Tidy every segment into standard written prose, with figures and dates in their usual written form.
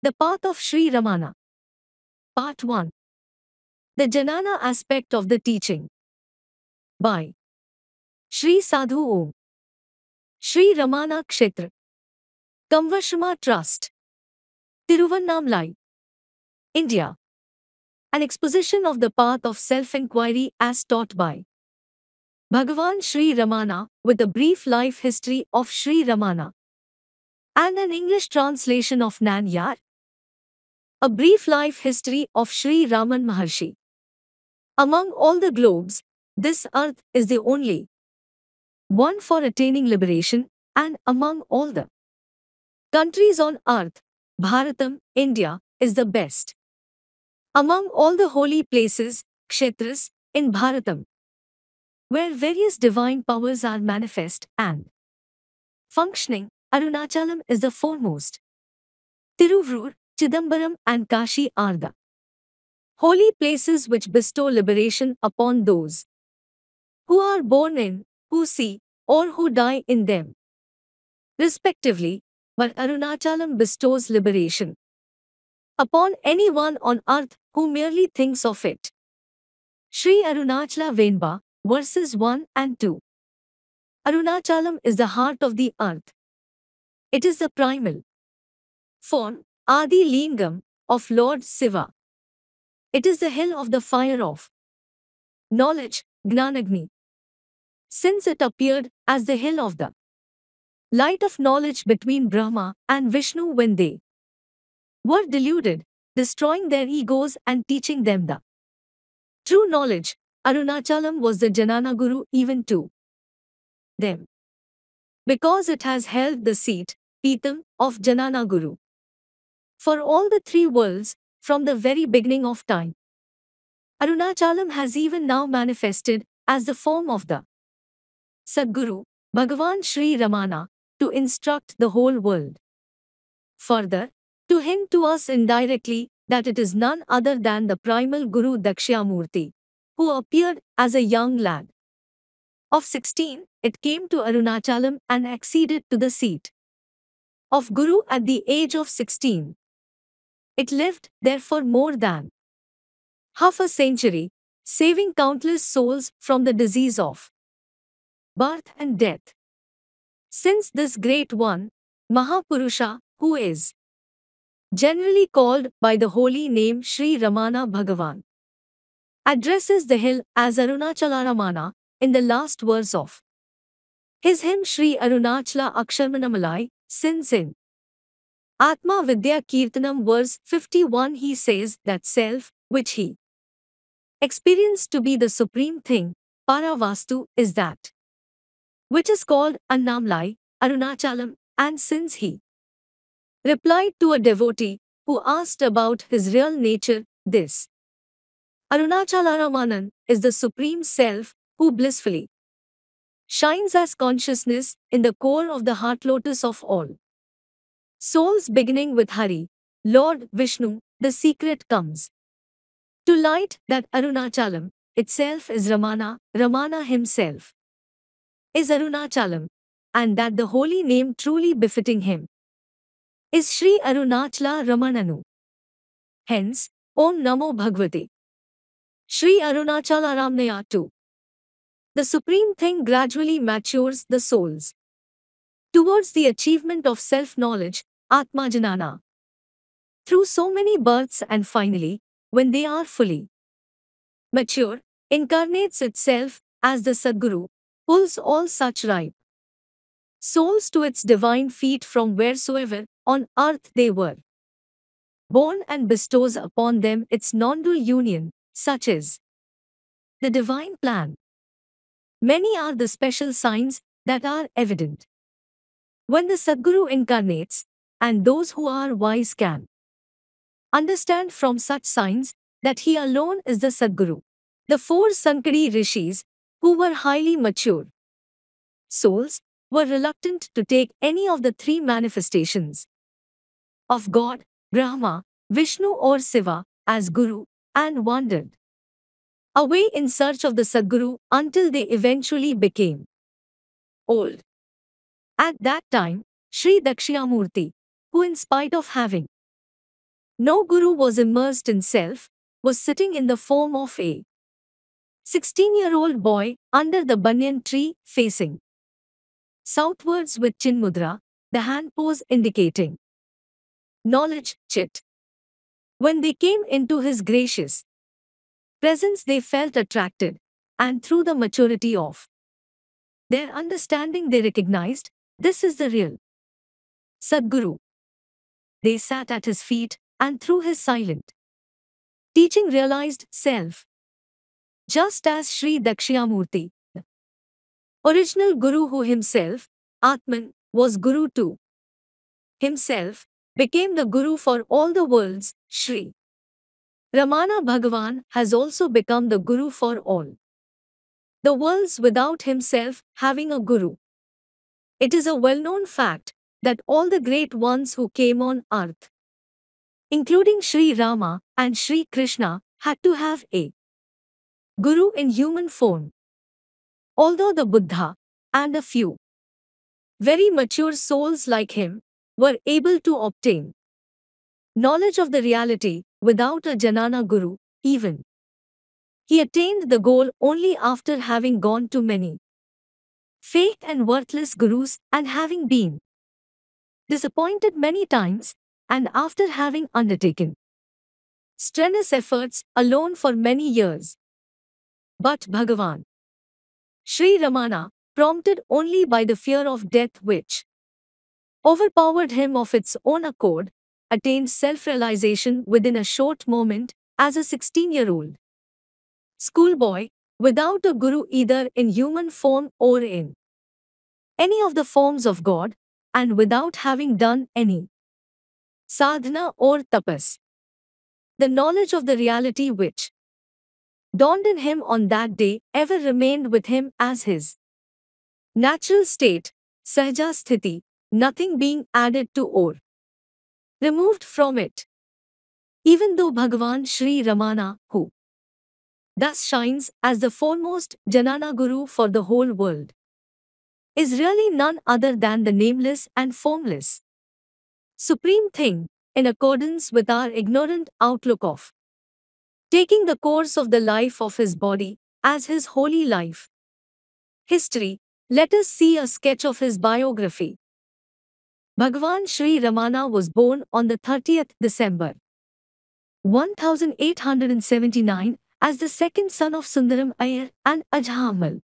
The Path of Sri Ramana. Part 1. The Janana Aspect of the Teaching. By Sri Sadhu Om. Sri Ramana Kshetra. Kamvashrama Trust. Tiruvannamalai, India. An exposition of the path of self-inquiry as taught by Bhagavan Sri Ramana, with a brief life history of Sri Ramana and an English translation of Nanyar. A brief life history of Sri Raman Maharshi. Among all the globes, this earth is the only one for attaining liberation, and among all the countries on earth, Bharatam, India, is the best. Among all the holy places, kshetras, in Bharatam, where various divine powers are manifest and functioning, Arunachalam is the foremost. Tiruvur, Chidambaram and Kashi are the holy places which bestow liberation upon those who are born in, who see, or who die in them, respectively, but Arunachalam bestows liberation upon anyone on earth who merely thinks of it. Sri Arunachala Venba, verses 1 and 2. Arunachalam is the heart of the earth. It is the primal form, Adi Lingam, of Lord Siva. It is the hill of the fire of knowledge, Gnanagni. Since it appeared as the hill of the light of knowledge between Brahma and Vishnu when they were deluded, destroying their egos and teaching them the true knowledge, Arunachalam was the Janana Guru even to them, because it has held the seat, Peetham, of Janana Guru for all the three worlds from the very beginning of time. Arunachalam has even now manifested as the form of the Sadguru, Bhagavan Sri Ramana, to instruct the whole world. Further, to hint to us indirectly that it is none other than the primal Guru Dakshyamurti, who appeared as a young lad of 16, it came to Arunachalam and acceded to the seat of Guru at the age of 16. It lived there for more than half a century, saving countless souls from the disease of birth and death. Since this great one, Mahapurusha, who is generally called by the holy name Sri Ramana Bhagavan, addresses the hill as Arunachalaramana in the last verse of his hymn Sri Arunachala Aksharmanamalai, since in Atma Vidya Kirtanam verse 51 he says that self, which he experienced to be the supreme thing, Paravastu, is that which is called Annamalai, Arunachalam, and since he replied to a devotee who asked about his real nature, this Arunachalaramanan is the supreme self who blissfully shines as consciousness in the core of the heart lotus of all souls, beginning with Hari, Lord Vishnu. The secret comes to light that Arunachalam itself is Ramana, Ramana himself is Arunachalam, and that the holy name truly befitting him is Sri Arunachala Ramananu. Hence, Om Namo Bhagavate Sri Arunachala Ramnaya too. The supreme thing gradually matures the souls towards the achievement of self-knowledge, Atmajanana, through so many births, and finally, when they are fully mature, incarnates itself as the Sadguru, pulls all such ripe souls to its divine feet from wheresoever on earth they were born, and bestows upon them its non-dual union. Such is the divine plan. Many are the special signs that are evident when the Sadguru incarnates, and those who are wise can understand from such signs that he alone is the Sadguru. The four Sankari rishis, who were highly mature souls, were reluctant to take any of the three manifestations of God, Brahma, Vishnu or Siva, as Guru, and wandered away in search of the Sadguru until they eventually became old. At that time, Sri Dakshyamurti, who in spite of having No guru was immersed in self, was sitting in the form of a 16-year-old boy under the banyan tree facing southwards with chin mudra, the hand pose indicating knowledge, chit. When they came into his gracious presence, they felt attracted, and through the maturity of their understanding, they recognized this is the real Sadguru. They sat at his feet, and through his silent teaching realized self. Just as Sri Dakshinamurti, the original Guru who himself, Atman, was Guru too, himself, became the Guru for all the worlds, Sri Ramana Bhagavan has also become the Guru for all the worlds without himself having a Guru. It is a well-known fact that all the great ones who came on earth, including Sri Rama and Sri Krishna, had to have a Guru in human form. Although the Buddha and a few very mature souls like him were able to obtain knowledge of the reality without a Janana Guru, even he attained the goal only after having gone to many fake and worthless gurus and having been disappointed many times, and after having undertaken strenuous efforts alone for many years. But Bhagavan Sri Ramana, prompted only by the fear of death which overpowered him of its own accord, attained self-realization within a short moment as a 16-year-old schoolboy, without a guru either in human form or in any of the forms of God, and without having done any sadhana or tapas. The knowledge of the reality which dawned in him on that day ever remained with him as his natural state, sahaja sthiti, nothing being added to or removed from it. Even though Bhagavan Sri Ramana, who thus shines as the foremost Janana Guru for the whole world, is really none other than the nameless and formless Supreme Thing, in accordance with our ignorant outlook of taking the course of the life of his body as his holy life history. Let us see a sketch of his biography. Bhagavan Sri Ramana was born on the 30th December 1879 as the second son of Sundaram Iyer and Ajhamal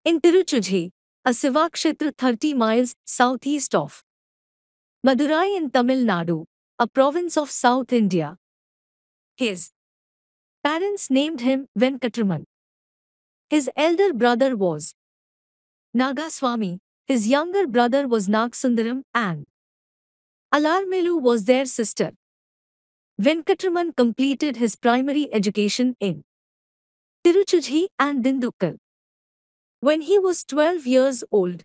in Tiruchujhi, a Sivakshetra 30 miles southeast of Madurai in Tamil Nadu, a province of South India. His parents named him Venkatraman. His elder brother was Nagaswamy, his younger brother was Nagsundaram, and Alarmelu was their sister. Venkatraman completed his primary education in Tiruchujhi and Dindukkal when he was 12 years old.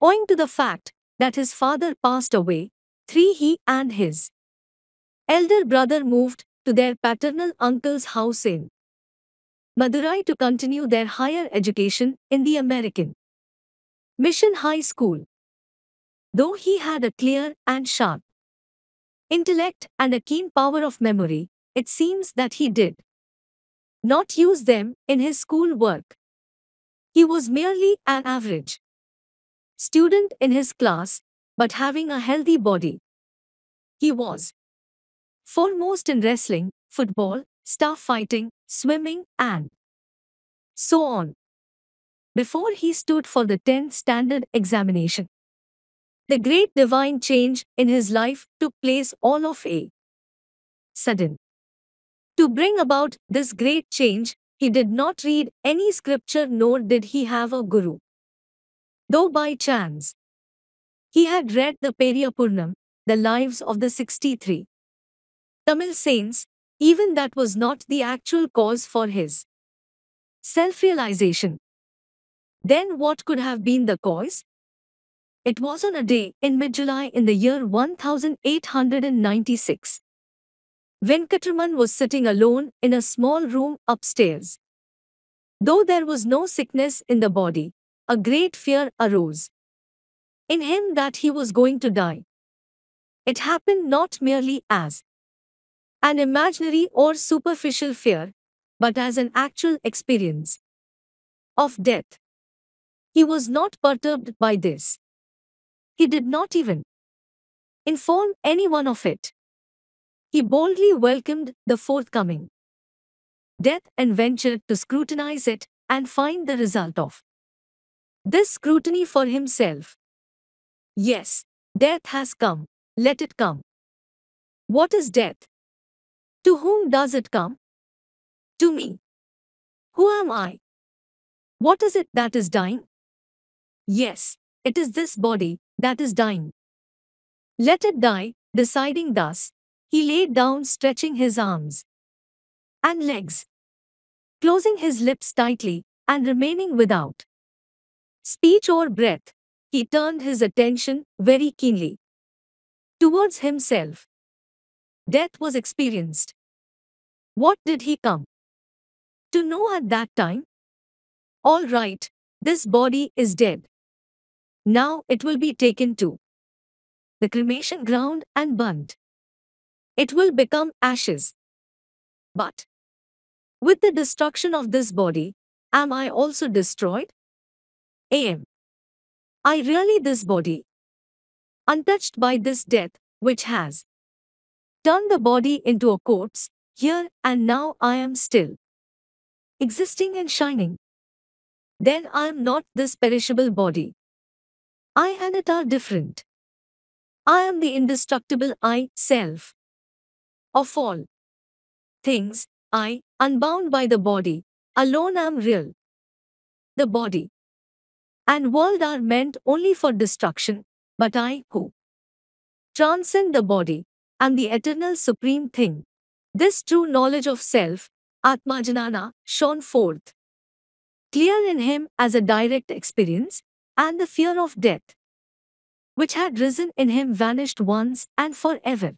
Owing to the fact that his father passed away, he and his elder brother moved to their paternal uncle's house in Madurai to continue their higher education in the American Mission High School. Though he had a clear and sharp intellect and a keen power of memory, it seems that he did not use them in his school work. He was merely an average student in his class, but having a healthy body. He was foremost in wrestling, football, staff fighting, swimming, and so on. Before he stood for the 10th standard examination, the great divine change in his life took place all of a sudden. To bring about this great change, he did not read any scripture nor did he have a guru. Though by chance, he had read the Periyapurnam, the lives of the 63 Tamil saints, even that was not the actual cause for his self-realization. Then what could have been the cause? It was on a day in mid-July in the year 1896. Venkatraman was sitting alone in a small room upstairs. Though there was no sickness in the body, a great fear arose in him that he was going to die. It happened not merely as an imaginary or superficial fear, but as an actual experience of death. He was not perturbed by this. He did not even inform anyone of it. He boldly welcomed the forthcoming death and ventured to scrutinize it and find the result of this scrutiny for himself. Yes, death has come. Let it come. What is death? To whom does it come? To me. Who am I? What is it that is dying? Yes, it is this body that is dying. Let it die, deciding thus, he laid down, stretching his arms and legs, closing his lips tightly and remaining without speech or breath. He turned his attention very keenly towards himself. Death was experienced. What did he come to know at that time? All right, this body is dead. Now it will be taken to the cremation ground and burnt. It will become ashes. But with the destruction of this body, am I also destroyed? Am I really this body, untouched by this death, which has turned the body into a corpse? Here and now I am still existing and shining. Then I am not this perishable body. I and it are different. I am the indestructible I, self. Of all things, I, unbound by the body, alone am real. The body and world are meant only for destruction, but I, who transcend the body, am the eternal supreme thing. This true knowledge of self, Atmajanana, shone forth clear in him as a direct experience, and the fear of death, which had risen in him, vanished once and forever.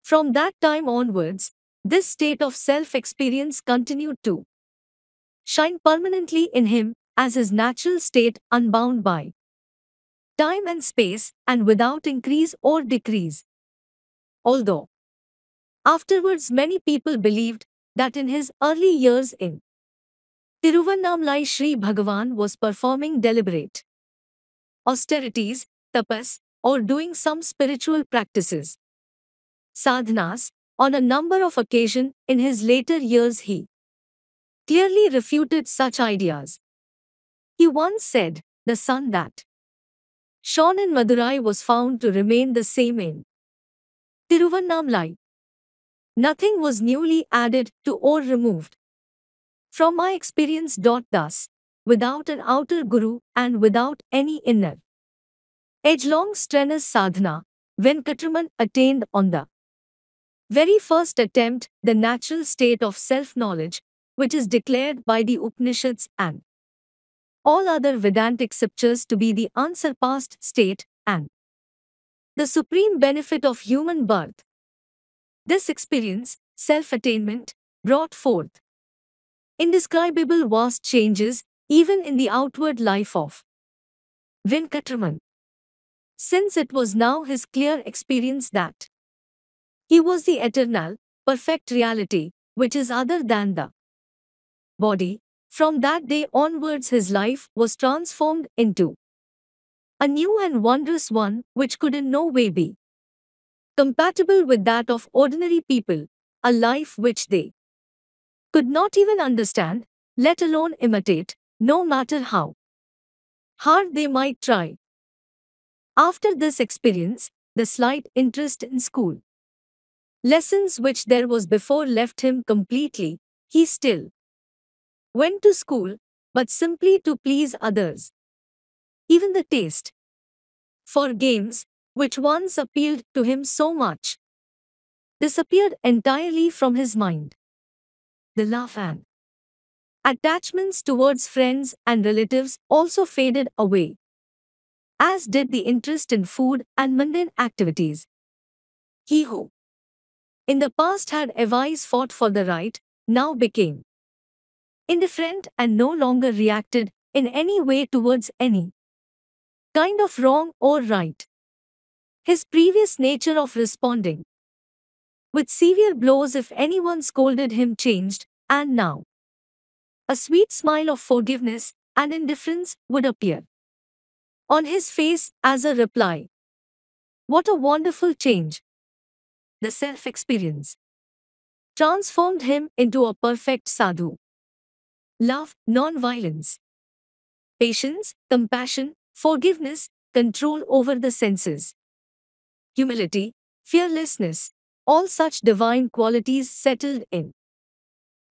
From that time onwards, this state of self-experience continued to shine permanently in him as his natural state, unbound by time and space and without increase or decrease. Although afterwards many people believed that in his early years in Tiruvannamalai Sri Bhagavan was performing deliberate austerities, tapas, or doing some spiritual practices, sadhanas. On a number of occasions in his later years he clearly refuted such ideas. He once said, the sun that shone in Madurai was found to remain the same in Tiruvannamalai. Nothing was newly added to or removed. From my experience. Thus, without an outer guru and without any inner age-long strenuous sadhana, Venkatraman attained on the very first attempt the natural state of self-knowledge, which is declared by the Upanishads and all other Vedantic scriptures to be the unsurpassed state and the supreme benefit of human birth. This experience, self-attainment, brought forth indescribable vast changes even in the outward life of Venkatraman, since it was now his clear experience that he was the eternal, perfect reality, which is other than the body. From that day onwards his life was transformed into a new and wondrous one which could in no way be compatible with that of ordinary people, a life which they could not even understand, let alone imitate, no matter how hard they might try. After this experience, the slight interest in school lessons which there was before left him completely. He still went to school, but simply to please others. Even the taste for games, which once appealed to him so much, disappeared entirely from his mind. The love and attachments towards friends and relatives also faded away, as did the interest in food and mundane activities. He who in the past had always fought for the right, now became indifferent and no longer reacted in any way towards any kind of wrong or right. his previous nature of responding with severe blows if anyone scolded him changed, and now a sweet smile of forgiveness and indifference would appear on his face as a reply. What a wonderful change! The self-experience transformed him into a perfect sadhu. Love, non-violence, patience, compassion, forgiveness, control over the senses, humility, fearlessness, all such divine qualities settled in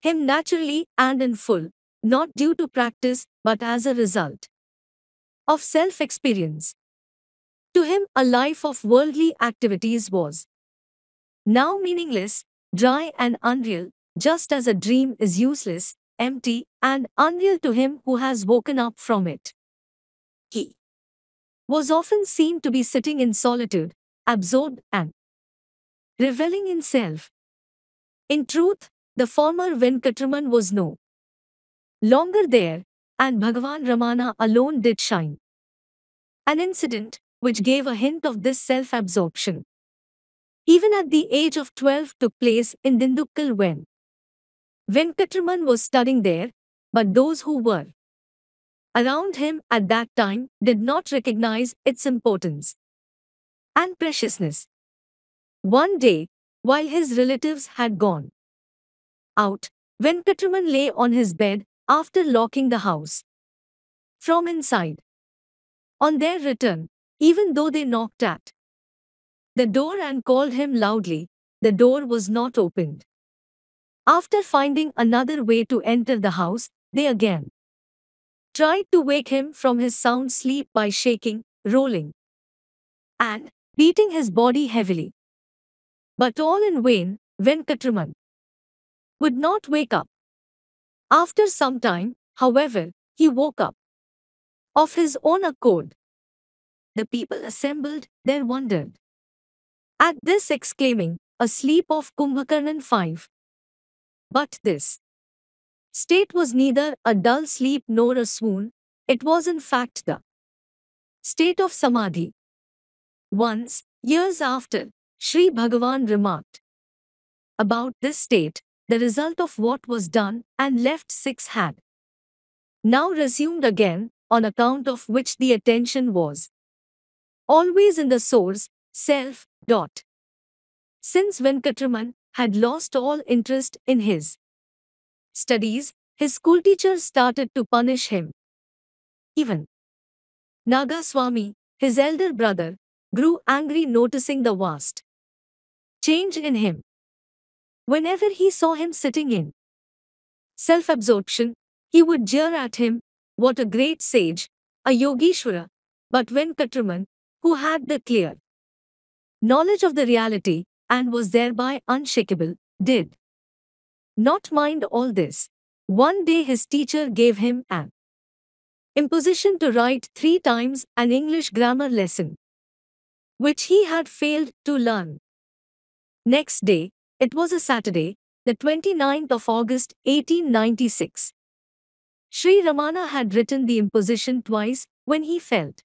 him naturally and in full, not due to practice but as a result of self-experience. To him, a life of worldly activities was now meaningless, dry and unreal, just as a dream is useless, empty, and unreal to him who has woken up from it. He was often seen to be sitting in solitude, absorbed and reveling in self. In truth, the former Venkatraman was no longer there, and Bhagavan Ramana alone did shine. An incident which gave a hint of this self-absorption, even at the age of 12, took place in Dindukkal when Venkatraman was studying there, but those who were around him at that time did not recognize its importance and preciousness. One day, while his relatives had gone out, Venkatraman lay on his bed after locking the house from inside. On their return, even though they knocked at the door and called him loudly, the door was not opened. After finding another way to enter the house, they again tried to wake him from his sound sleep by shaking, rolling, and beating his body heavily. But all in vain, Venkatraman would not wake up. After some time, however, he woke up of his own accord. The people assembled there wondered at this, exclaiming, "A sleep of Kumbhakarnan 5. But this state was neither a dull sleep nor a swoon, it was in fact the state of Samadhi." Once, years after, Sri Bhagavan remarked about this state, the result of what was done and left 6 had now resumed again, on account of which the attention was always in the source, self. Since Venkatraman had lost all interest in his studies, his schoolteachers started to punish him. Even Nagaswami, his elder brother, grew angry noticing the vast change in him. Whenever he saw him sitting in self-absorption, he would jeer at him, "What a great sage, a Yogeshwara!" But Venkatraman, who had the clear knowledge of the reality and was thereby unshakable, did not mind all this. One day his teacher gave him an imposition to write 3 times an English grammar lesson, which he had failed to learn. Next day, it was a Saturday, the 29th of August 1896. Sri Ramana had written the imposition twice when he felt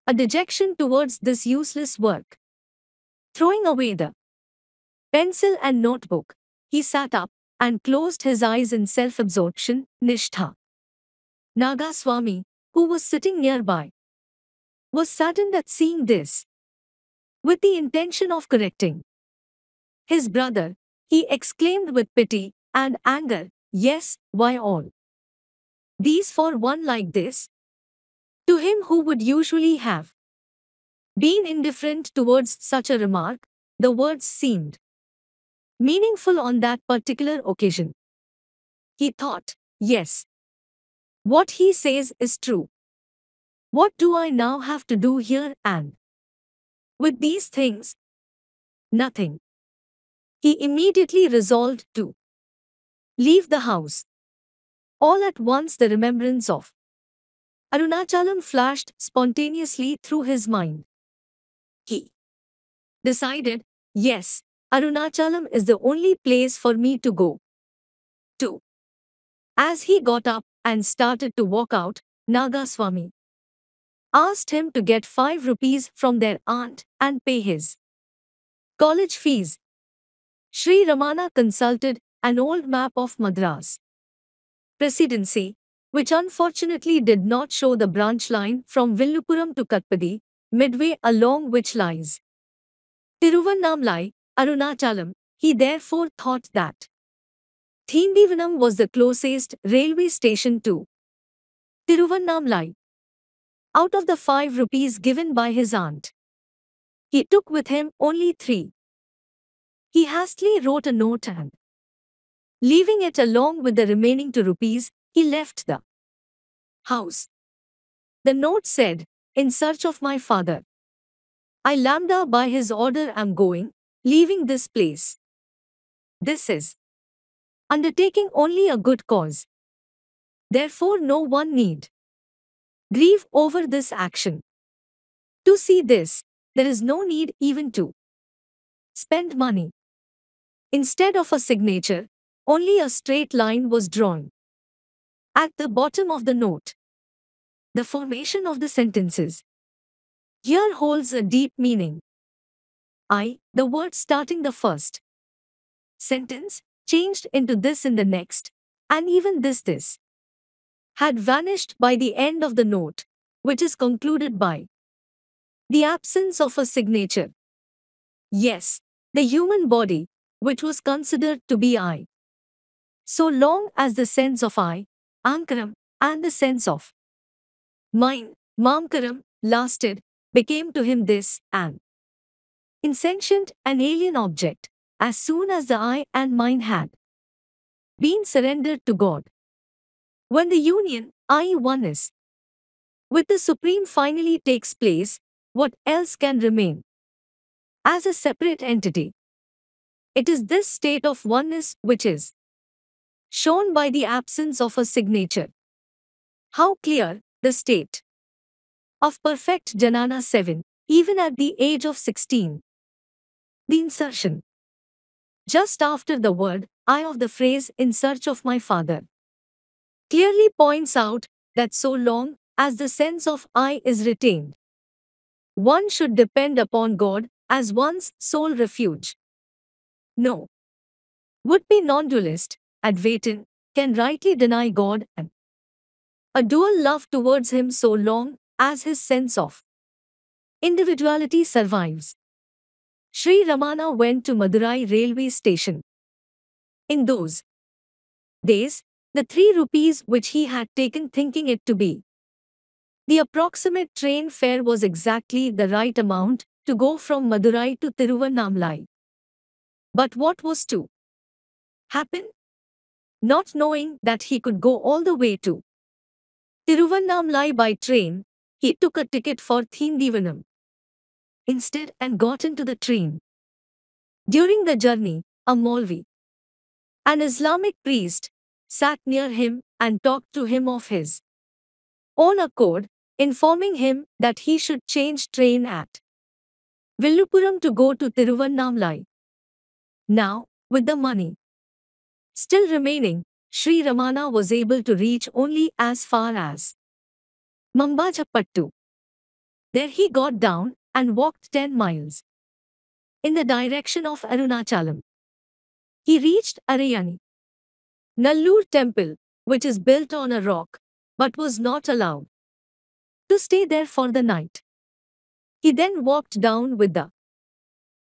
a dejection towards this useless work. Throwing away the pencil and notebook, he sat up and closed his eyes in self-absorption, nishtha. Nagaswami, who was sitting nearby, was saddened at seeing this. With the intention of correcting his brother, he exclaimed with pity and anger, "Yes, why all these for one like this?" To him who would usually have been indifferent towards such a remark, the words seemed meaningful on that particular occasion. He thought, "Yes, what he says is true. What do I now have to do here and with these things? Nothing." He immediately resolved to leave the house. All at once the remembrance of Arunachalam flashed spontaneously through his mind. He decided, "Yes, Arunachalam is the only place for me to go to." As he got up and started to walk out, Nagaswami asked him to get 5 rupees from their aunt and pay his college fees. Sri Ramana consulted an old map of Madras Presidency, which unfortunately did not show the branch line from Villupuram to Katpadi, midway along which lies Tiruvannamalai, Arunachalam. He therefore thought that Thindivanam was the closest railway station to Tiruvannamalai. Out of the 5 rupees given by his aunt, he took with him only 3. He hastily wrote a note and, leaving it along with the remaining 2 rupees, he left the house. The note said, "In search of my father. I lambda by his order am going, leaving this place. This is undertaking only a good cause. Therefore no one need grieve over this action. To see this, there is no need even to spend money." Instead of a signature, only a straight line was drawn at the bottom of the note. The formation of the sentences here holds a deep meaning. The word starting the first sentence, changed into this in the next, and even this, had vanished by the end of the note, which is concluded by the absence of a signature. Yes, the human body, which was considered to be I, so long as the sense of I, Ankaram, and the sense of mine, Mamkaram, lasted, became to him this, an insentient and alien object, as soon as the I and mine had been surrendered to God. When the union, I oneness, with the Supreme finally takes place, what else can remain as a separate entity? It is this state of oneness which is shown by the absence of a signature. How clear the state of perfect Jnana 7, even at the age of 16. The insertion just after the word I of the phrase "in search of my father" clearly points out that so long as the sense of I is retained, one should depend upon God as one's sole refuge. No would-be non-dualist, Advaitin, can rightly deny God and a dual love towards him so long as his sense of individuality survives. Sri Ramana went to Madurai railway station. In those days, the 3 rupees which he had taken thinking it to be the approximate train fare was exactly the right amount to go from Madurai to Tiruvannamalai. But what was to happen? Not knowing that he could go all the way to Tiruvannamalai by train, he took a ticket for Thindivanam instead and got into the train. During the journey, a Maulvi, an Islamic priest, sat near him and talked to him of his own accord, informing him that he should change train at Villupuram to go to Tiruvannamalai. Now, with the money still remaining, Sri Ramana was able to reach only as far as Mambajapattu. There he got down and walked 10 miles in the direction of Arunachalam. He reached Arayani Nallur temple, which is built on a rock, but was not allowed to stay there for the night. He then walked down with the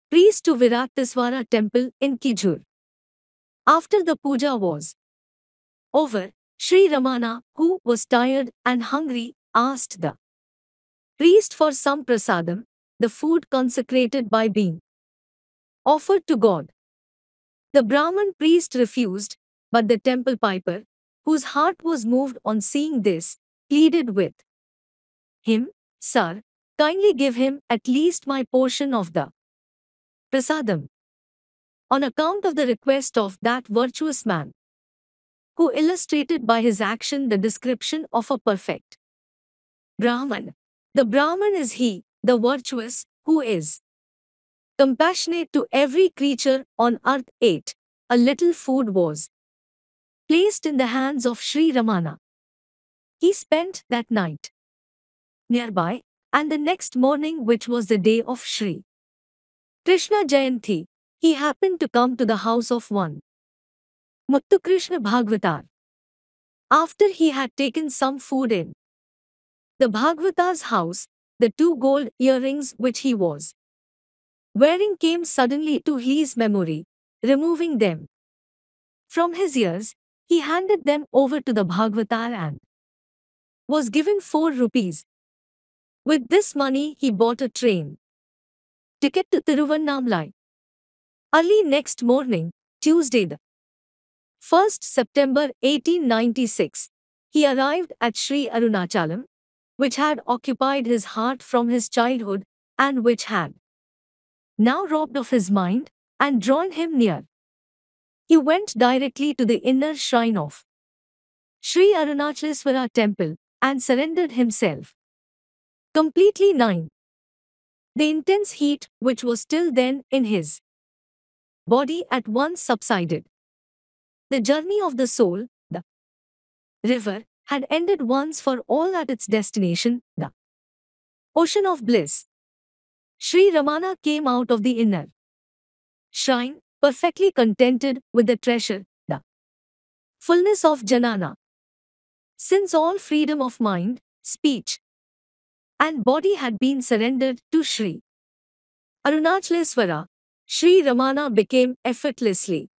priest to Virataswara temple in Kijur. After the puja was over, Sri Ramana, who was tired and hungry, asked the priest for some prasadam, the food consecrated by being offered to God. The Brahman priest refused, but the temple piper, whose heart was moved on seeing this, pleaded with him, "Sir, kindly give him at least my portion of the prasadam." On account of the request of that virtuous man, who illustrated by his action the description of a perfect Brahman. The Brahman is he, the virtuous, who is compassionate to every creature on earth. 8. A little food was placed in the hands of Sri Ramana. He spent that night nearby, and the next morning, which was the day of Sri Krishna Jayanti, he happened to come to the house of one Muthukrishna Bhagavatar. After he had taken some food in the Bhagavatar's house, the two gold earrings which he was wearing came suddenly to his memory. Removing them from his ears, he handed them over to the Bhagavatar and was given 4 rupees. With this money, he bought a train ticket to Tiruvannamalai. Early next morning, Tuesday, the 1st September 1896, he arrived at Sri Arunachalam, which had occupied his heart from his childhood and which had now robbed of his mind and drawn him near. He went directly to the inner shrine of Sri Arunachaleswara temple and surrendered himself completely. 9. The intense heat which was still then in his body at once subsided. The journey of the soul, the river, had ended once for all at its destination, the ocean of bliss. Sri Ramana came out of the inner shrine, perfectly contented with the treasure, the fullness of Janana. Since all freedom of mind, speech, and body had been surrendered to Sri Arunachaleswara, Sri Ramana became effortlessly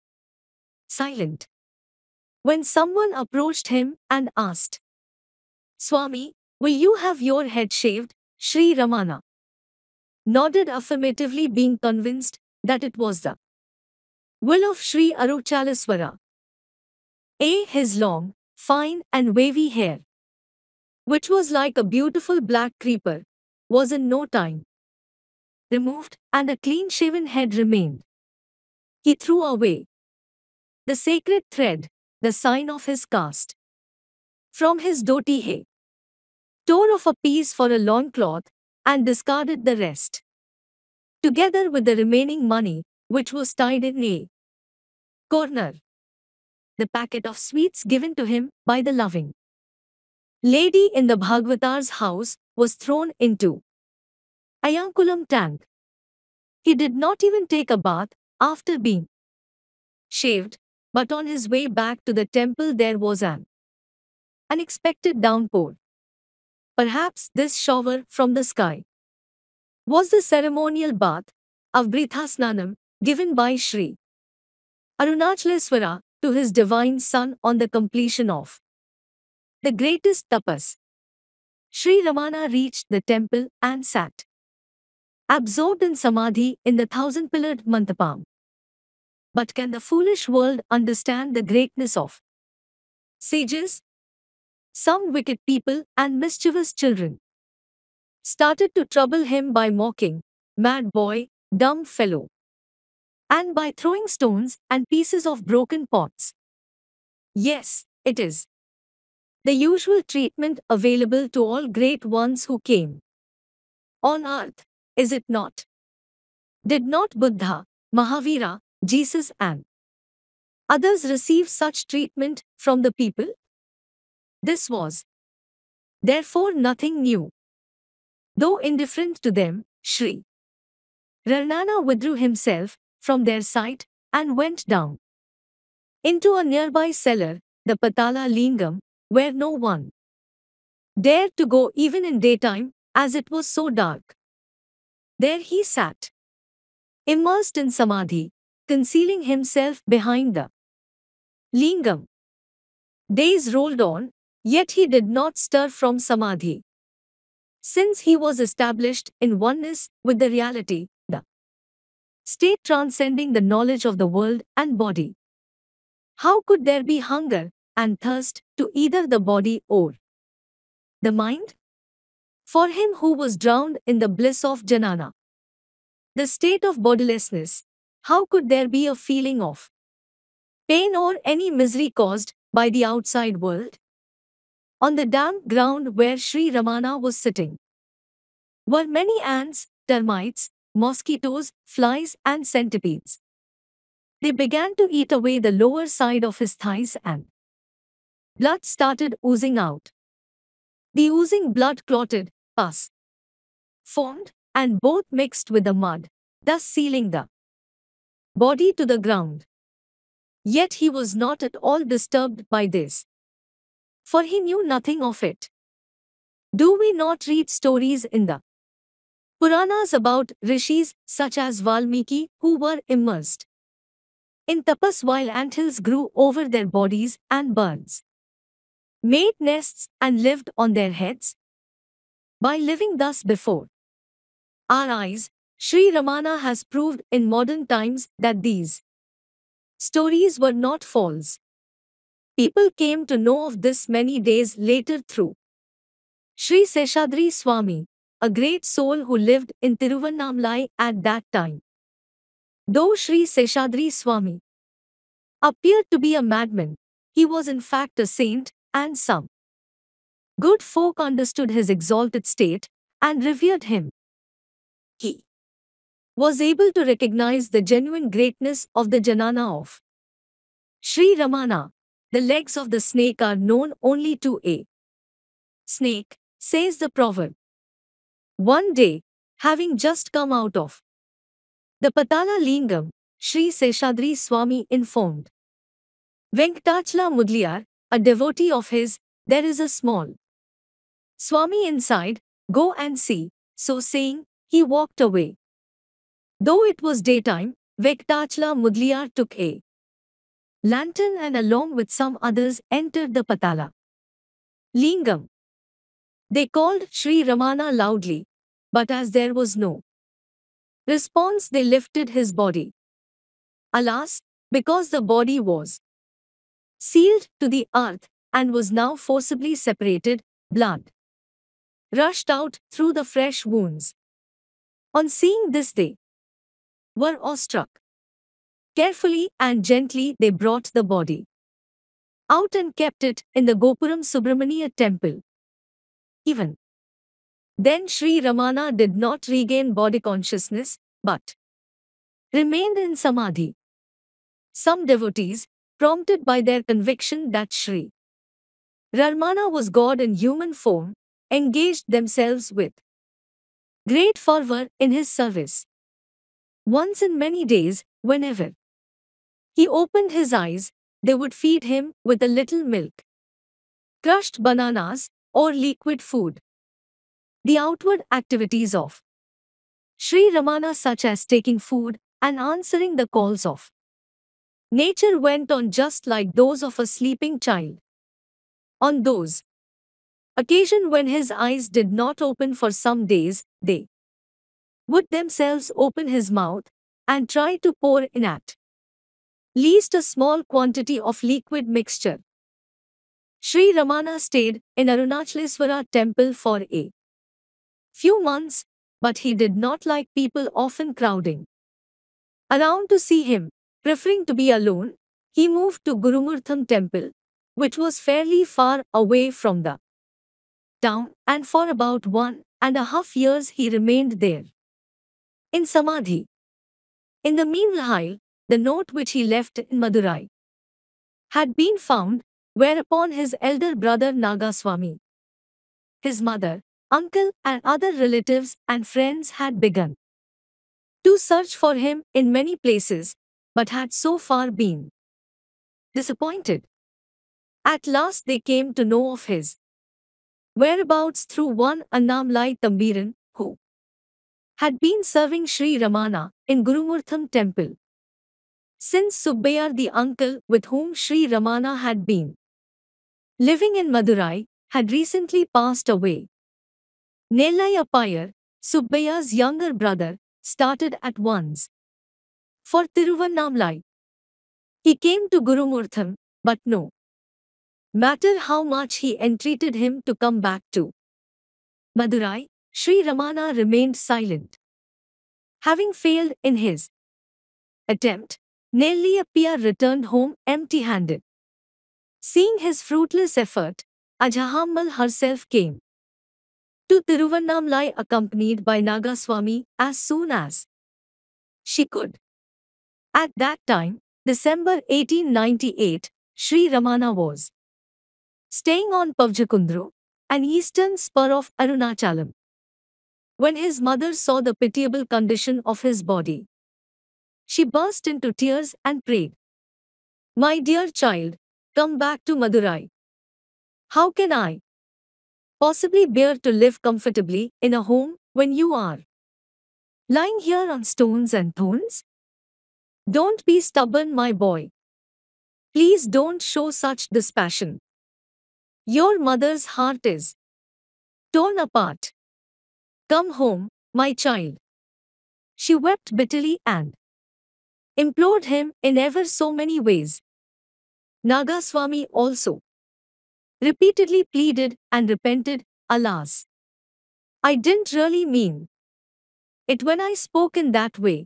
silent. When someone approached him and asked, "Swami, will you have your head shaved?" Sri Ramana nodded affirmatively, being convinced that it was the will of Sri Arunachaleswara. His long, fine and wavy hair, which was like a beautiful black creeper, was in no time removed, and a clean-shaven head remained. He threw away the sacred thread, the sign of his caste, from his dhoti hai, tore off a piece for a loincloth, and discarded the rest, together with the remaining money, which was tied in a corner. The packet of sweets given to him by the loving lady in the Bhagavatar's house was thrown into Ayankulam tank. He did not even take a bath after being shaved, but on his way back to the temple there was an unexpected downpour. Perhaps this shower from the sky was the ceremonial bath of Brithasnanam given by Sri Arunachaleswara to his divine son on the completion of the greatest tapas. Sri Ramana reached the temple and sat absorbed in samadhi in the 1,000-pillared mandapam. But can the foolish world understand the greatness of sages? Some wicked people and mischievous children started to trouble him by mocking, "Mad boy, dumb fellow," and by throwing stones and pieces of broken pots. Yes, it is the usual treatment available to all great ones who came on earth, is it not? Did not Buddha, Mahavira, Jesus and others receive such treatment from the people? This was therefore nothing new. Though indifferent to them, Sri Ramana withdrew himself from their sight and went down into a nearby cellar, the Patala Lingam, where no one dared to go even in daytime, as it was so dark. There he sat, immersed in samadhi, concealing himself behind the lingam. Days rolled on, yet he did not stir from samadhi. Since he was established in oneness with the reality, the state transcending the knowledge of the world and body, how could there be hunger and thirst to either the body or the mind? For him who was drowned in the bliss of Janana, the state of bodilessness, how could there be a feeling of pain or any misery caused by the outside world? On the damp ground where Sri Ramana was sitting were many ants, termites, mosquitoes, flies, and centipedes. They began to eat away the lower side of his thighs and blood started oozing out. The oozing blood clotted pus formed and both mixed with the mud, thus sealing the body to the ground. Yet he was not at all disturbed by this, for he knew nothing of it. Do we not read stories in the Puranas about rishis such as Valmiki who were immersed in tapas while anthills grew over their bodies and birds made nests and lived on their heads? By living thus before our eyes, Sri Ramana has proved in modern times that these stories were not false. People came to know of this many days later through Sri Seshadri Swami, a great soul who lived in Tiruvannamalai at that time. Though Sri Seshadri Swami appeared to be a madman, he was in fact a saint, and some good folk understood his exalted state and revered him. He was able to recognize the genuine greatness of the Janana of Sri Ramana. The legs of the snake are known only to a snake, says the proverb. One day, having just come out of the Patala Lingam, Sri Seshadri Swami informed Venkatachala Mudliar, a devotee of his, there is a small Swami inside, go and see. So saying, he walked away. Though it was daytime, Venkatachala Mudliar took a lantern and along with some others entered the Patala Lingam. They called Sri Ramana loudly, but as there was no response, they lifted his body. Alas, because the body was sealed to the earth and was now forcibly separated, blood rushed out through the fresh wounds. On seeing this, they were awestruck. Carefully and gently they brought the body out and kept it in the Gopuram Subramaniya temple. Even then Sri Ramana did not regain body consciousness, but remained in samadhi. Some devotees, prompted by their conviction that Sri Ramana was God in human form, engaged themselves with great fervor in his service. Once in many days, whenever he opened his eyes, they would feed him with a little milk, crushed bananas, or liquid food. The outward activities of Sri Ramana, such as taking food and answering the calls of nature, went on just like those of a sleeping child. On those occasions when his eyes did not open for some days, they would themselves open his mouth and try to pour in at least a small quantity of liquid mixture. Sri Ramana stayed in Arunachaleswara temple for a few months, but he did not like people often crowding around to see him. Preferring to be alone, he moved to Gurumurtham temple, which was fairly far away from the town, and for about 1.5 years he remained there in samadhi. In the meanwhile, the note which he left in Madurai had been found, whereupon his elder brother Nagaswami, his mother, uncle and other relatives and friends had begun to search for him in many places, but had so far been disappointed. At last they came to know of his whereabouts through one Annamalai Tambiran, who had been serving Sri Ramana in Gurumurtham temple. Since Subbayar, the uncle with whom Sri Ramana had been living in Madurai, had recently passed away, Nellai Appayar, Subbayar's younger brother, started at once for Tiruvannamalai. He came to Gurumurtham, but no matter how much he entreated him to come back to Madurai, Sri Ramana remained silent. Having failed in his attempt, Nellai Appayar returned home empty-handed. Seeing his fruitless effort, Ajahammal herself came to Tiruvannamalai accompanied by Nagaswami as soon as she could. At that time, December 1898, Sri Ramana was staying on Pavjakundru, an eastern spur of Arunachalam. When his mother saw the pitiable condition of his body, she burst into tears and prayed, "My dear child, come back to Madurai. How can I possibly bear to live comfortably in a home when you are lying here on stones and thorns? Don't be stubborn, my boy. Please don't show such dispassion. Your mother's heart is torn apart. Come home, my child." She wept bitterly and implored him in ever so many ways. Nagaswami also repeatedly pleaded and repented, "Alas, I didn't really mean it when I spoke in that way.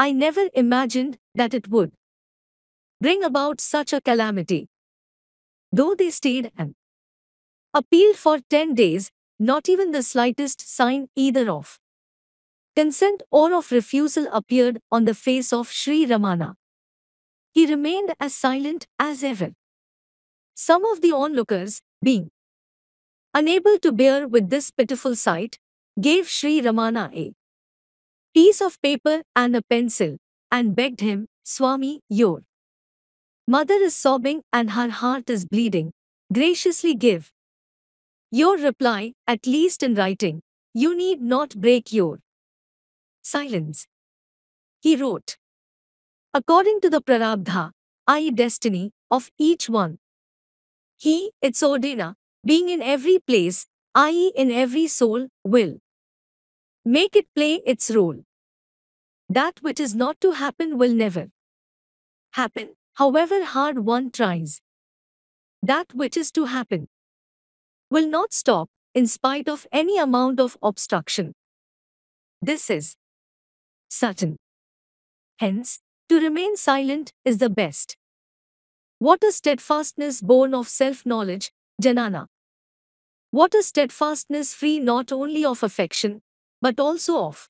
I never imagined that it would bring about such a calamity." Though they stayed and appealed for 10 days, not even the slightest sign either of consent or of refusal appeared on the face of Sri Ramana. He remained as silent as ever. Some of the onlookers, being unable to bear with this pitiful sight, gave Sri Ramana a piece of paper and a pencil, and begged him, "Swami, your mother is sobbing and her heart is bleeding. Graciously give your reply, at least in writing. You need not break your silence." He wrote, "According to the prarabdha, i.e. destiny, of each one, he, its ordina, being in every place, i.e. in every soul, will make it play its role. That which is not to happen will never happen, however hard one tries. That which is to happen will not stop, in spite of any amount of obstruction. This is certain. Hence, to remain silent is the best. What a steadfastness born of self-knowledge, Janana! What a steadfastness free not only of affection, but also of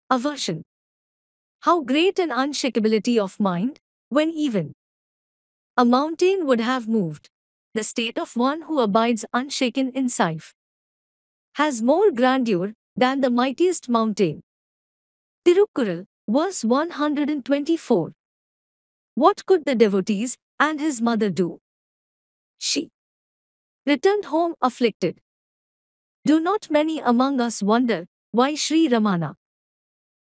aversion! How great an unshakability of mind, when even a mountain would have moved. The state of one who abides unshaken in life has more grandeur than the mightiest mountain. Tirukkural, verse 124. What could the devotees and his mother do? She returned home afflicted. Do not many among us wonder why Sri Ramana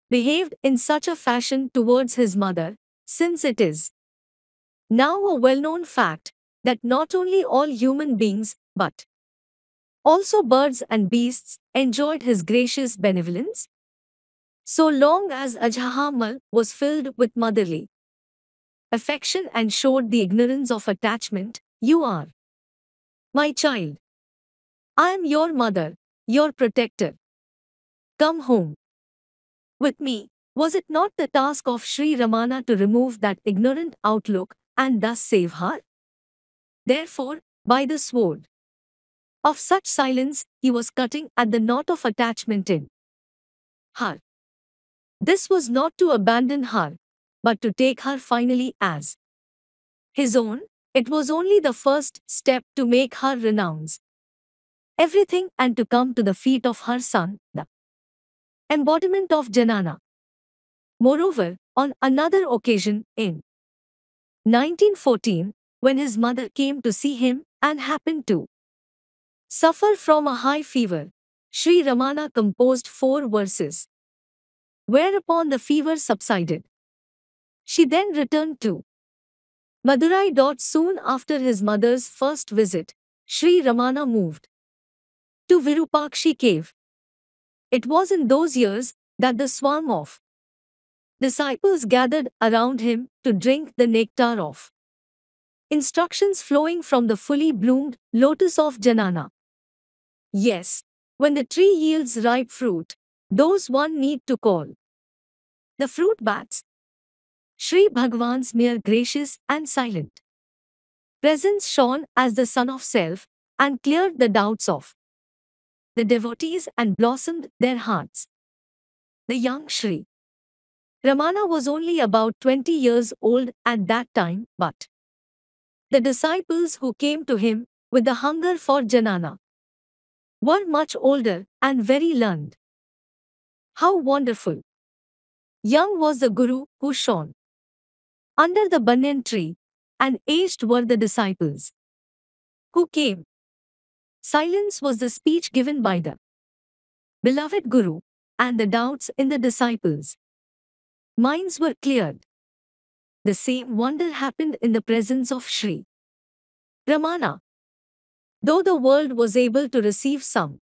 behaved in such a fashion towards his mother, since it is now a well-known fact that not only all human beings, but also birds and beasts, enjoyed his gracious benevolence? So long as Ajhamal was filled with motherly affection and showed the ignorance of attachment, "You are my child. I am your mother, your protector. Come home with me." Was it not the task of Sri Ramana to remove that ignorant outlook and thus save her? Therefore, by the sword of such silence, he was cutting at the knot of attachment in her. This was not to abandon her, but to take her finally as his own. It was only the first step to make her renounce everything and to come to the feet of her son, the embodiment of Janana. Moreover, on another occasion, in 1914, when his mother came to see him and happened to suffer from a high fever, Sri Ramana composed 4 verses, whereupon the fever subsided. She then returned to Madurai. Soon after his mother's first visit, Sri Ramana moved to Virupakshi cave. It was in those years that the swarm of disciples gathered around him to drink the nectar of instructions flowing from the fully bloomed lotus of Janana. Yes, when the tree yields ripe fruit, those one need to call the fruit bats. Sri Bhagwan's mere gracious and silent presence shone as the sun of self and cleared the doubts of the devotees and blossomed their hearts. The young Sri Ramana was only about 20 years old at that time, but the disciples who came to him with the hunger for Janana were much older and very learned. How wonderful! Young was the Guru who shone under the banyan tree, and aged were the disciples who came. Silence was the speech given by the beloved Guru, and the doubts in the disciples' minds were cleared. The same wonder happened in the presence of Sri Ramana. Though the world was able to receive some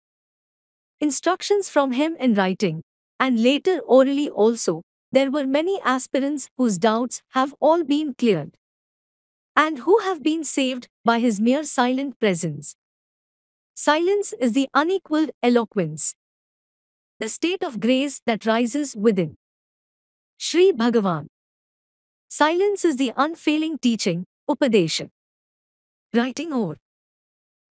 instructions from him in writing, and later orally also, there were many aspirants whose doubts have all been cleared, and who have been saved by his mere silent presence. Silence is the unequaled eloquence, the state of grace that rises within Sri Bhagavan. Silence is the unfailing teaching, Upadesha. Writing or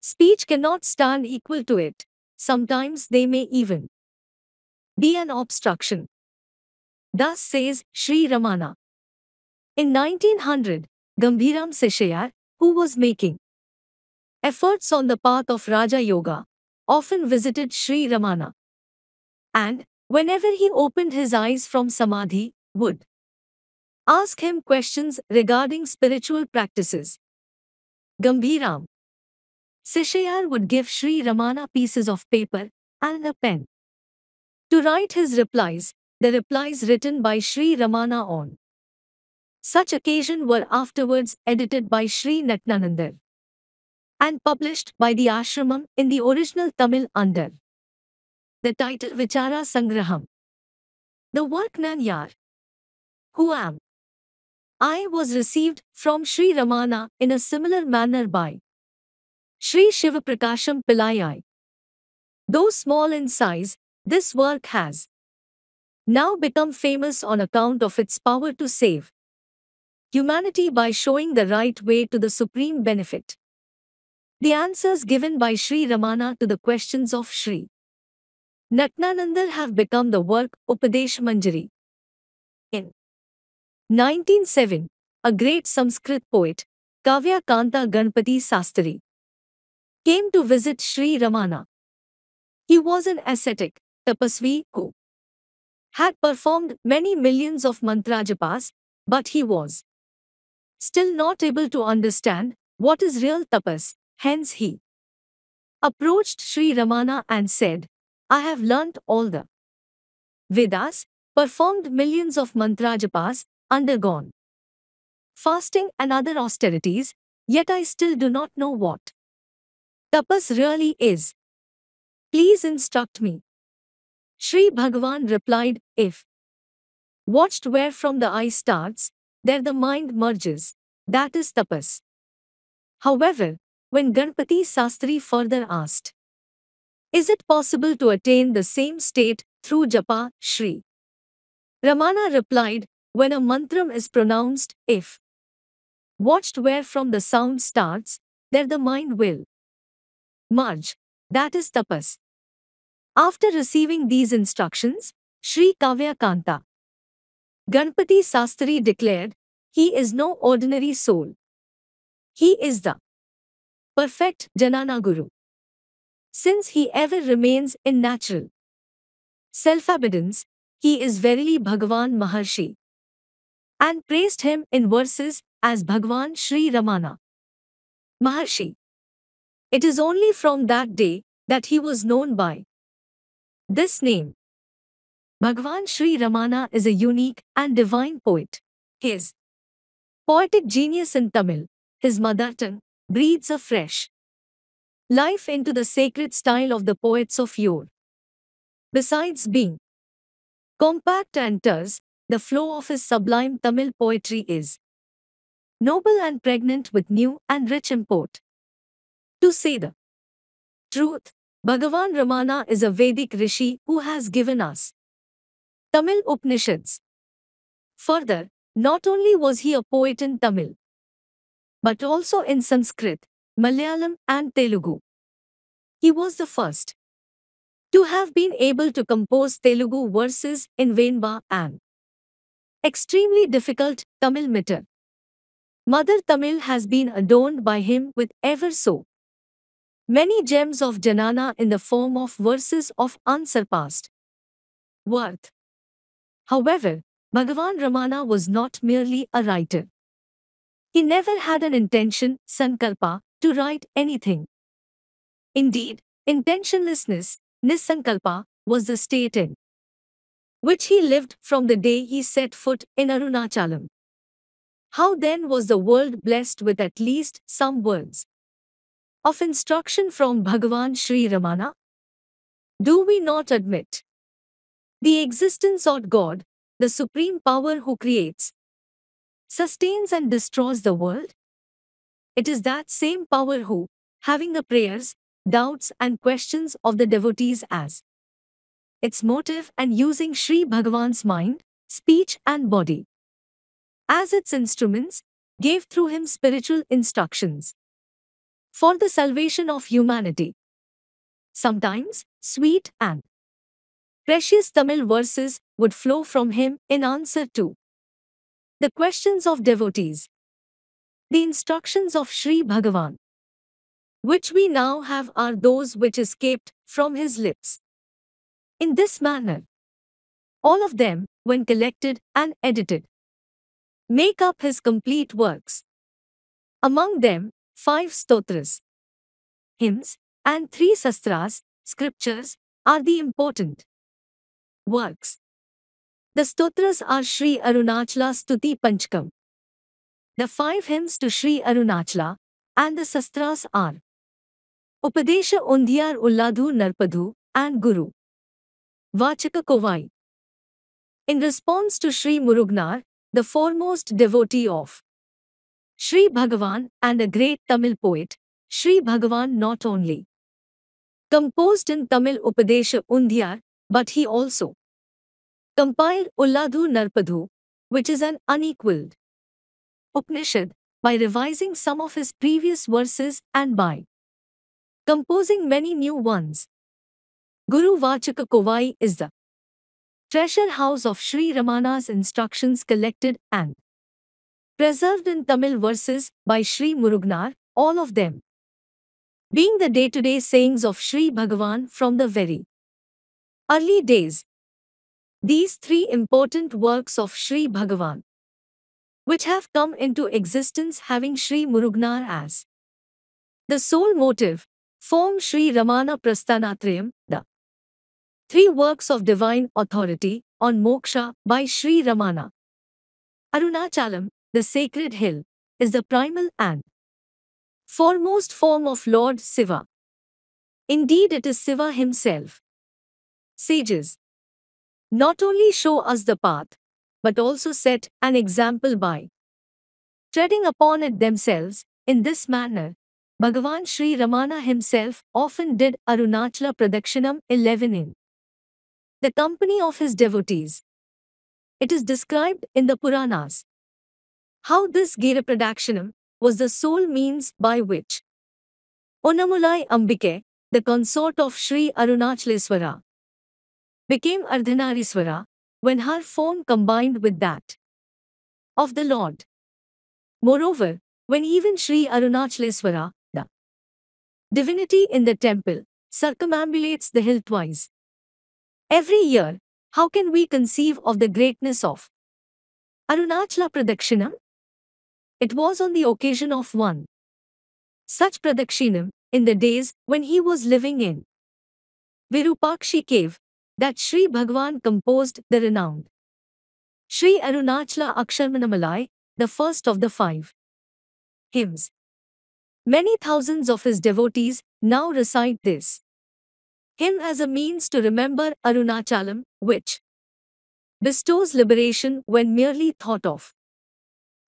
speech cannot stand equal to it. Sometimes they may even be an obstruction. Thus says Sri Ramana. In 1900, Gambhiram Seshayar, who was making efforts on the path of Raja Yoga, often visited Sri Ramana. And, whenever he opened his eyes from Samadhi, would ask him questions regarding spiritual practices. Gambhiram Seshayar would give Sri Ramana pieces of paper and a pen to write his replies, the replies written by Sri Ramana on such occasion were afterwards edited by Sri Natyanandar and published by the ashramam in the original Tamil under the title Vichara Sangraham. The work Nanyar, who am I, was received from Sri Ramana in a similar manner by Sri Shivaprakasham Pillai. Though small in size, this work has now become famous on account of its power to save humanity by showing the right way to the supreme benefit. The answers given by Sri Ramana to the questions of Sri Natyanandar have become the work Upadesh Manjari. In 1907, a great Sanskrit poet, Kavya Kanta Ganpati Sastri, came to visit Sri Ramana. He was an ascetic, tapasvi who had performed many millions of mantrajapas, but he was still not able to understand what is real tapas. Hence he approached Sri Ramana and said, I have learnt all the Vedas, performed millions of mantrajapas, undergone fasting and other austerities, yet I still do not know what tapas really is. Please instruct me. Sri Bhagavan replied, if watched where from the eye starts, there the mind merges, that is tapas. However, when Ganpati Sastri further asked, is it possible to attain the same state through japa, Sri Ramana replied, when a mantram is pronounced, if watched where from the sound starts, there the mind will merge, that is tapas. After receiving these instructions, Sri Kavya Kanta Ganpati Sastri declared, he is no ordinary soul. He is the perfect Janana Guru. Since he ever remains in natural self-abidance, he is verily Bhagavan Maharshi, and praised him in verses as Bhagavan Sri Ramana Maharshi. It is only from that day that he was known by this name. Bhagavan Sri Ramana is a unique and divine poet. His poetic genius in Tamil, his mother tongue, breathes a fresh life into the sacred style of the poets of yore. Besides being compact and terse, the flow of his sublime Tamil poetry is noble and pregnant with new and rich import. To say the truth, Bhagavan Ramana is a Vedic rishi who has given us Tamil Upanishads. Further, not only was he a poet in Tamil, but also in Sanskrit, Malayalam and Telugu. He was the first to have been able to compose Telugu verses in Venba and extremely difficult Tamil meter. Mother Tamil has been adorned by him with ever so many gems of Janana in the form of verses of unsurpassed worth. However, Bhagavan Ramana was not merely a writer. He never had an intention, sankalpa, to write anything. Indeed, intentionlessness, nisankalpa, was the state in which he lived from the day he set foot in Arunachalam. How then was the world blessed with at least some words of instruction from Bhagavan Sri Ramana? Do we not admit the existence of God, the supreme power who creates, sustains and destroys the world? It is that same power who, having the prayers, doubts and questions of the devotees as its motive and using Sri Bhagavan's mind, speech and body as its instruments, gave through him spiritual instructions for the salvation of humanity. Sometimes, sweet and precious Tamil verses would flow from him in answer to the questions of devotees. The instructions of Sri Bhagavan, which we now have, are those which escaped from his lips. In this manner, all of them, when collected and edited, make up his complete works. Among them, 5 stotras, hymns, and 3 sastras, scriptures, are the important works. The stotras are Sri Arunachala Stuti Panchkam, the 5 hymns to Sri Arunachala, and the sastras are Upadesha Undhiyar Ulladhu Narpadu and Guru Vachaka Kovai. In response to Sri Murugnar, the foremost devotee of Sri Bhagavan and a great Tamil poet, Sri Bhagavan not only composed in Tamil Upadesha Undhiyar, but he also compiled Ulladhu Narpadu, which is an unequaled Upanishad, by revising some of his previous verses and by composing many new ones. Guru Vachaka Kovai is the treasure house of Sri Ramana's instructions collected and preserved in Tamil verses by Sri Murugnar, all of them being the day-to-day sayings of Sri Bhagavan from the very early days. These 3 important works of Sri Bhagavan, which have come into existence having Sri Murugnar as the sole motive, form Sri Ramana Prasthanatrayam, the 3 works of divine authority on moksha by Sri Ramana. Arunachalam, the sacred hill, is the primal and foremost form of Lord Shiva. Indeed, it is Shiva himself. Sages not only show us the path, but also set an example by treading upon it themselves. In this manner, Bhagavan Sri Ramana himself often did Arunachala Pradakshinam 11 in the company of his devotees. It is described in the Puranas how this Gira Pradakshinam was the sole means by which Unnamulai Ambike, the consort of Sri Arunachaleswara, became Ardhanariswara when her form combined with that of the Lord. Moreover, when even Sri Arunachaleswara, the divinity in the temple, circumambulates the hill twice every year, how can we conceive of the greatness of Arunachala Pradakshinam? It was on the occasion of one such Pradakshinam, in the days when he was living in Virupakshi cave, that Sri Bhagavan composed the renowned Sri Arunachala Aksharmanamalai, the first of the 5 hymns. Many thousands of his devotees now recite this hymn as a means to remember Arunachalam, which bestows liberation when merely thought of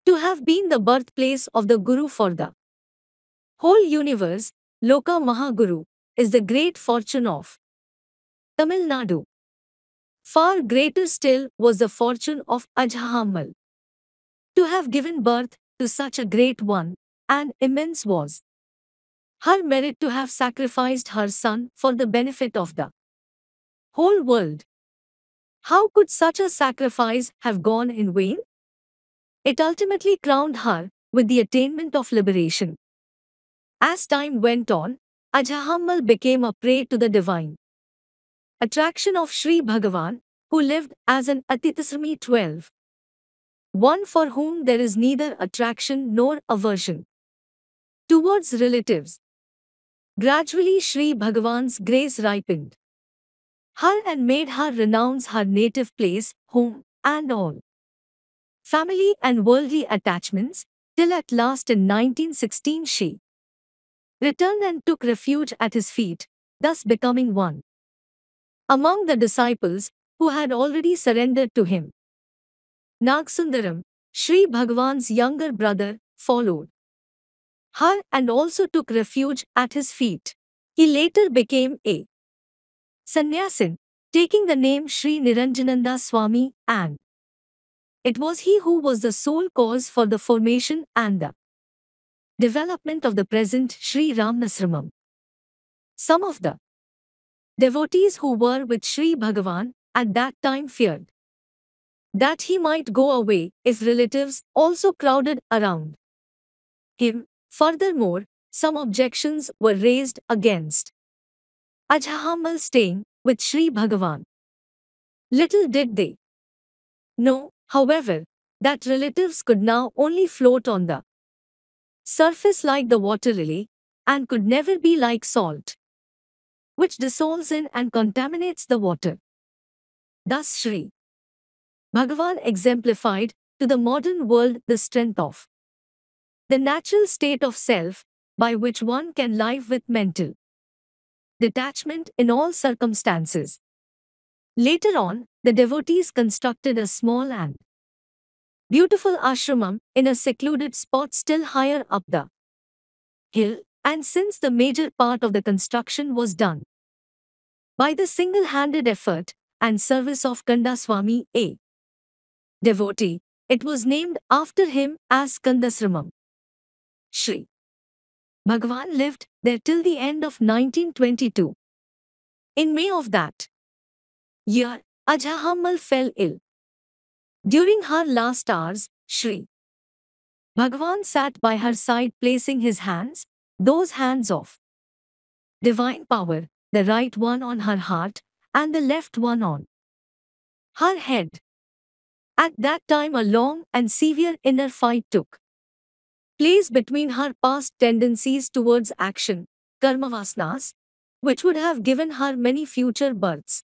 to have been the birthplace of the Guru for the whole universe. Loka Mahaguru is the great fortune of Tamil Nadu. Far greater still was the fortune of Ajahammal. To have given birth to such a great one, and immense was her merit to have sacrificed her son for the benefit of the whole world. How could such a sacrifice have gone in vain? It ultimately crowned her with the attainment of liberation. As time went on, Ajahammal became a prey to the divine attraction of Sri Bhagavan, who lived as an Atitasrami 12, one for whom there is neither attraction nor aversion towards relatives. Gradually Sri Bhagavan's grace ripened her and made her renounce her native place, home, and all family and worldly attachments, till at last in 1916 she returned and took refuge at his feet, thus becoming one among the disciples who had already surrendered to him. Nagsundaram, Sri Bhagavan's younger brother, followed her and also took refuge at his feet. He later became a sannyasin, taking the name Sri Niranjananda Swami, and it was he who was the sole cause for the formation and the development of the present Sri Ramanasramam. Some of the devotees who were with Sri Bhagavan at that time feared that he might go away if relatives also crowded around him. Furthermore, some objections were raised against Ajhamal staying with Sri Bhagavan. Little did they know, however, that relatives could now only float on the surface like the water lily, and could never be like salt, which dissolves in and contaminates the water. Thus Sri Bhagavan exemplified to the modern world the strength of the natural state of self, by which one can live with mental detachment in all circumstances. Later on, the devotees constructed a small and beautiful ashramam in a secluded spot still higher up the hill, and since the major part of the construction was done by the single-handed effort and service of Kandaswami, a devotee, it was named after him as Kandasramam. Sri Bhagavan lived there till the end of 1922. In May of that year, Ajhamal fell ill. During her last hours, Sri Bhagavan sat by her side placing his hands, those hands of divine power, the right one on her heart and the left one on her head. At that time a long and severe inner fight took place between her past tendencies towards action, karmavasanas, which would have given her many future births,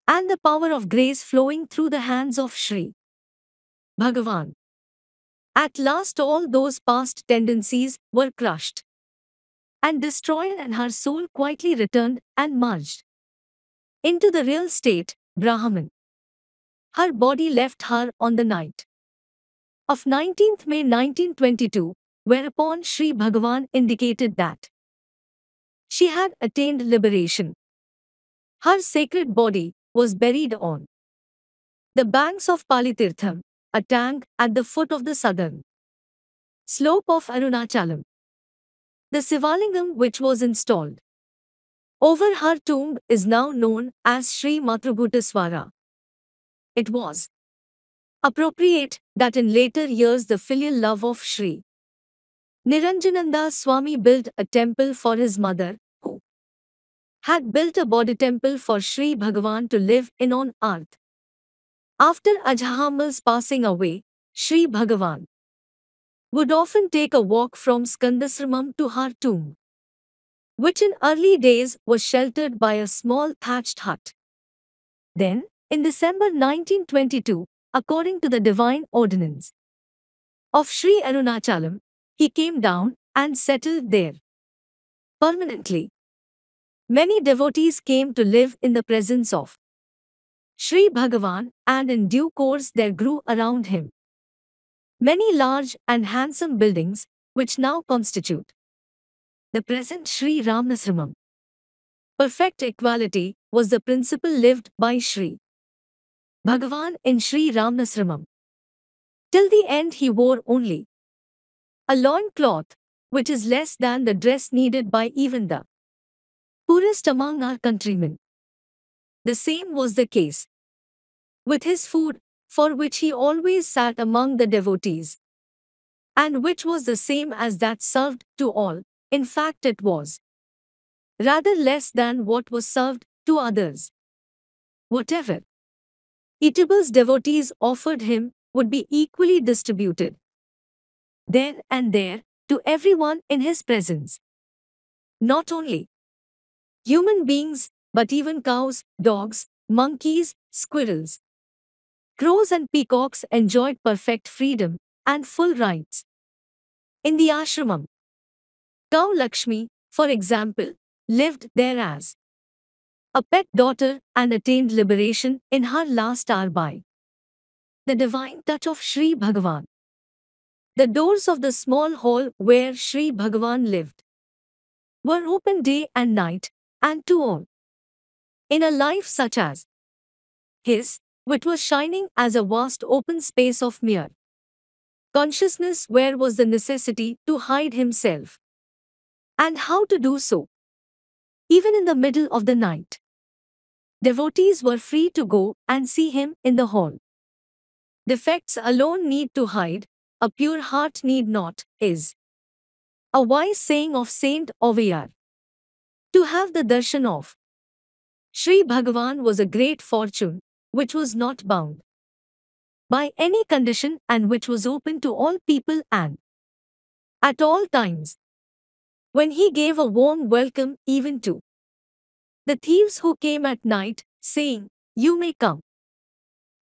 and the power of grace flowing through the hands of Sri Bhagavan. At last all those past tendencies were crushed and destroyed, and her soul quietly returned and merged into the real state, Brahman. Her body left her on the night of 19th May 1922, whereupon Sri Bhagavan indicated that she had attained liberation. Her sacred body was buried on the banks of Palitirtham, a tank at the foot of the southern slope of Arunachalam. The Sivalingam which was installed over her tomb is now known as Sri Matrabhutaswara. It was appropriate that in later years the filial love of Sri Niranjananda Swami built a temple for his mother, who had built a body temple for Sri Bhagavan to live in on earth. After Ajhamal's passing away, Sri Bhagavan would often take a walk from Skandasramam to her tomb, which in early days was sheltered by a small thatched hut. Then, in December 1922, according to the divine ordinance of Sri Arunachalam, he came down and settled there permanently. Many devotees came to live in the presence of Sri Bhagavan, and in due course there grew around him many large and handsome buildings, which now constitute the present Sri Ramanasramam. Perfect equality was the principle lived by Sri Bhagavan in Sri Ramanasramam. Till the end he wore only a loin cloth, which is less than the dress needed by even the poorest among our countrymen. The same was the case with his food, for which he always sat among the devotees, and which was the same as that served to all. In fact, it was rather less than what was served to others. Whatever eatables devotees offered him would be equally distributed then and there to everyone in his presence. Not only human beings, but even cows, dogs, monkeys, squirrels, crows, and peacocks enjoyed perfect freedom and full rights. In the ashramam, cow Lakshmi, for example, lived there as a pet daughter and attained liberation in her last hour by the divine touch of Sri Bhagavan. The doors of the small hall where Sri Bhagavan lived were open day and night, and to all. In a life such as his, which was shining as a vast open space of mere consciousness, where was the necessity to hide himself? And how to do so? Even in the middle of the night, devotees were free to go and see him in the hall. Defects alone need to hide, a pure heart need not, is a wise saying of Saint Oviar. To have the darshan of Sri Bhagavan was a great fortune, which was not bound by any condition and which was open to all people and at all times. When he gave a warm welcome even to the thieves who came at night, saying, "You may come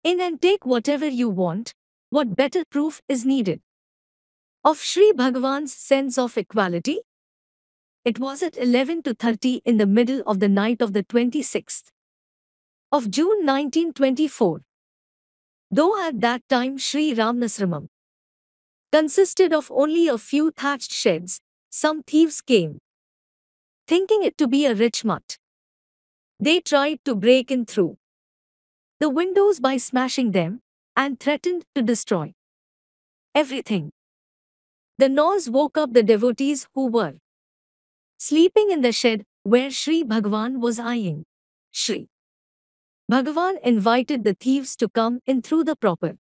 in and take whatever you want," what better proof is needed of Sri Bhagavan's sense of equality? It was at 11:30 in the middle of the night of the 26th of June 1924. Though at that time Sri Ramanasramam consisted of only a few thatched sheds, some thieves came, thinking it to be a rich mutt. They tried to break in through the windows by smashing them and threatened to destroy everything. The noise woke up the devotees who were sleeping in the shed where Sri Bhagavan was eyeing. Sri Bhagavan invited the thieves to come in through the proper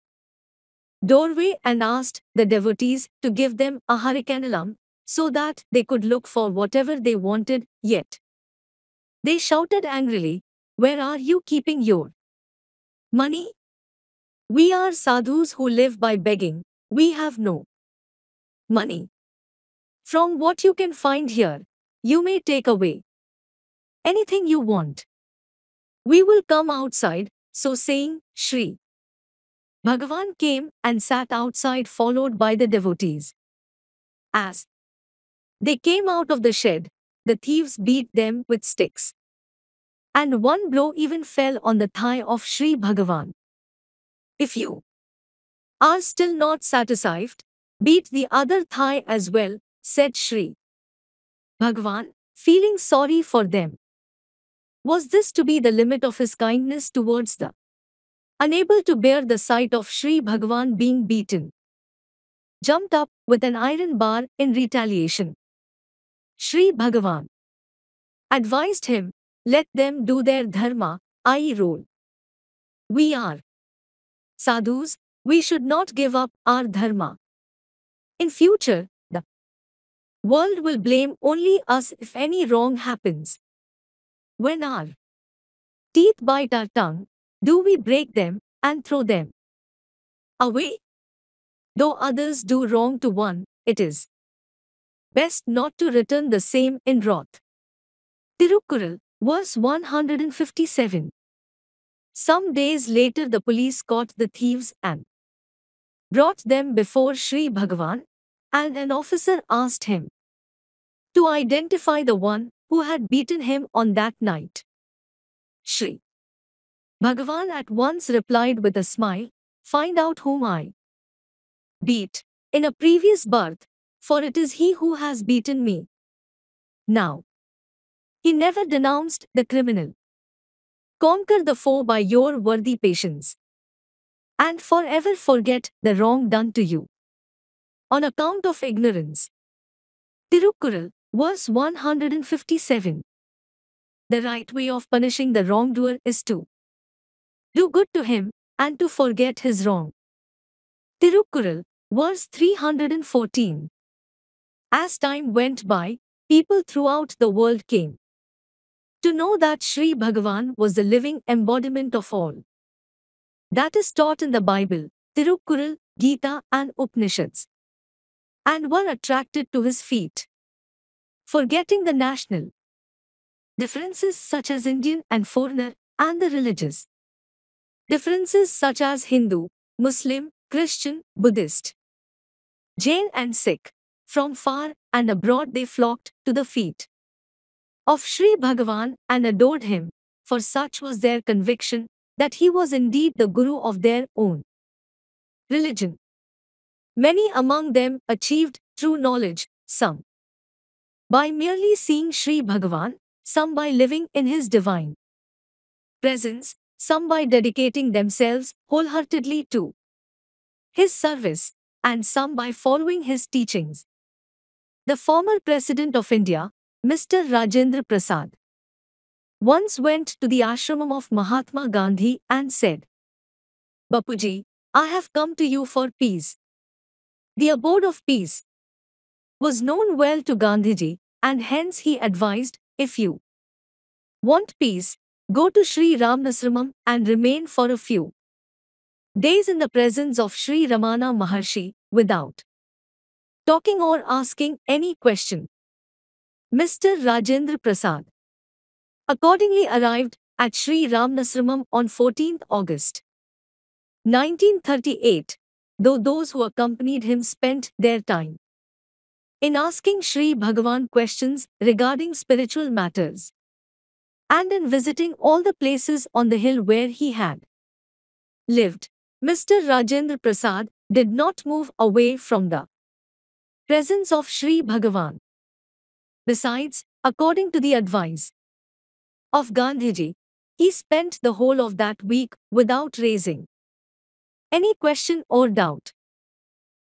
doorway and asked the devotees to give them a harikanalam so that they could look for whatever they wanted, yet they shouted angrily, "Where are you keeping your money? We are sadhus who live by begging, we have no money. From what you can find here, you may take away anything you want. We will come outside." So saying, Sri Bhagavan came and sat outside, followed by the devotees. As they came out of the shed, the thieves beat them with sticks, and one blow even fell on the thigh of Sri Bhagavan. "If you are still not satisfied, beat the other thigh as well," said Sri Bhagavan, feeling sorry for them. Was this to be the limit of his kindness towards the unable to bear the sight of Sri Bhagavan being beaten? Jumped up with an iron bar in retaliation. Sri Bhagavan advised him, "Let them do their dharma, i.e. role. We are sadhus, we should not give up our dharma. In future, the world will blame only us if any wrong happens. When our teeth bite our tongue, do we break them and throw them away? Though others do wrong to one, it is best not to return the same in wrath." Tirukkural, verse 157. Some days later the police caught the thieves and brought them before Sri Bhagavan, and an officer asked him to identify the one who had beaten him on that night. Sri Bhagavan at once replied with a smile, "Find out whom I beat in a previous birth, for it is he who has beaten me now." He never denounced the criminal. Conquer the foe by your worthy patience, and forever forget the wrong done to you on account of ignorance. Tirukkural, verse 157. The right way of punishing the wrongdoer is to do good to him and to forget his wrong. Tirukkural, verse 314. As time went by, people throughout the world came to know that Sri Bhagavan was the living embodiment of all that is taught in the Bible, Tirukkural, Gita and Upanishads, and were attracted to his feet. Forgetting the national differences such as Indian and foreigner, and the religious differences such as Hindu, Muslim, Christian, Buddhist, Jain and Sikh, from far and abroad they flocked to the feet of Sri Bhagavan and adored him, for such was their conviction that he was indeed the Guru of their own religion. Many among them achieved true knowledge, some by merely seeing Sri Bhagavan, some by living in his divine presence, some by dedicating themselves wholeheartedly to his service, and some by following his teachings. The former President of India, Mr. Rajendra Prasad, once went to the ashramam of Mahatma Gandhi and said, Bapuji, I have come to you for peace. The abode of peace was known well to Gandhiji, and hence he advised, if you want peace, go to Sri Ramanasramam and remain for a few days in the presence of Sri Ramana Maharshi, without talking or asking any question. Mr. Rajendra Prasad accordingly arrived at Sri Ramanasramam on 14th August 1938, though those who accompanied him spent their time in asking Sri Bhagavan questions regarding spiritual matters, and in visiting all the places on the hill where he had lived. Mr. Rajendra Prasad did not move away from the presence of Sri Bhagavan. Besides, according to the advice of Gandhiji, he spent the whole of that week without raising any question or doubt.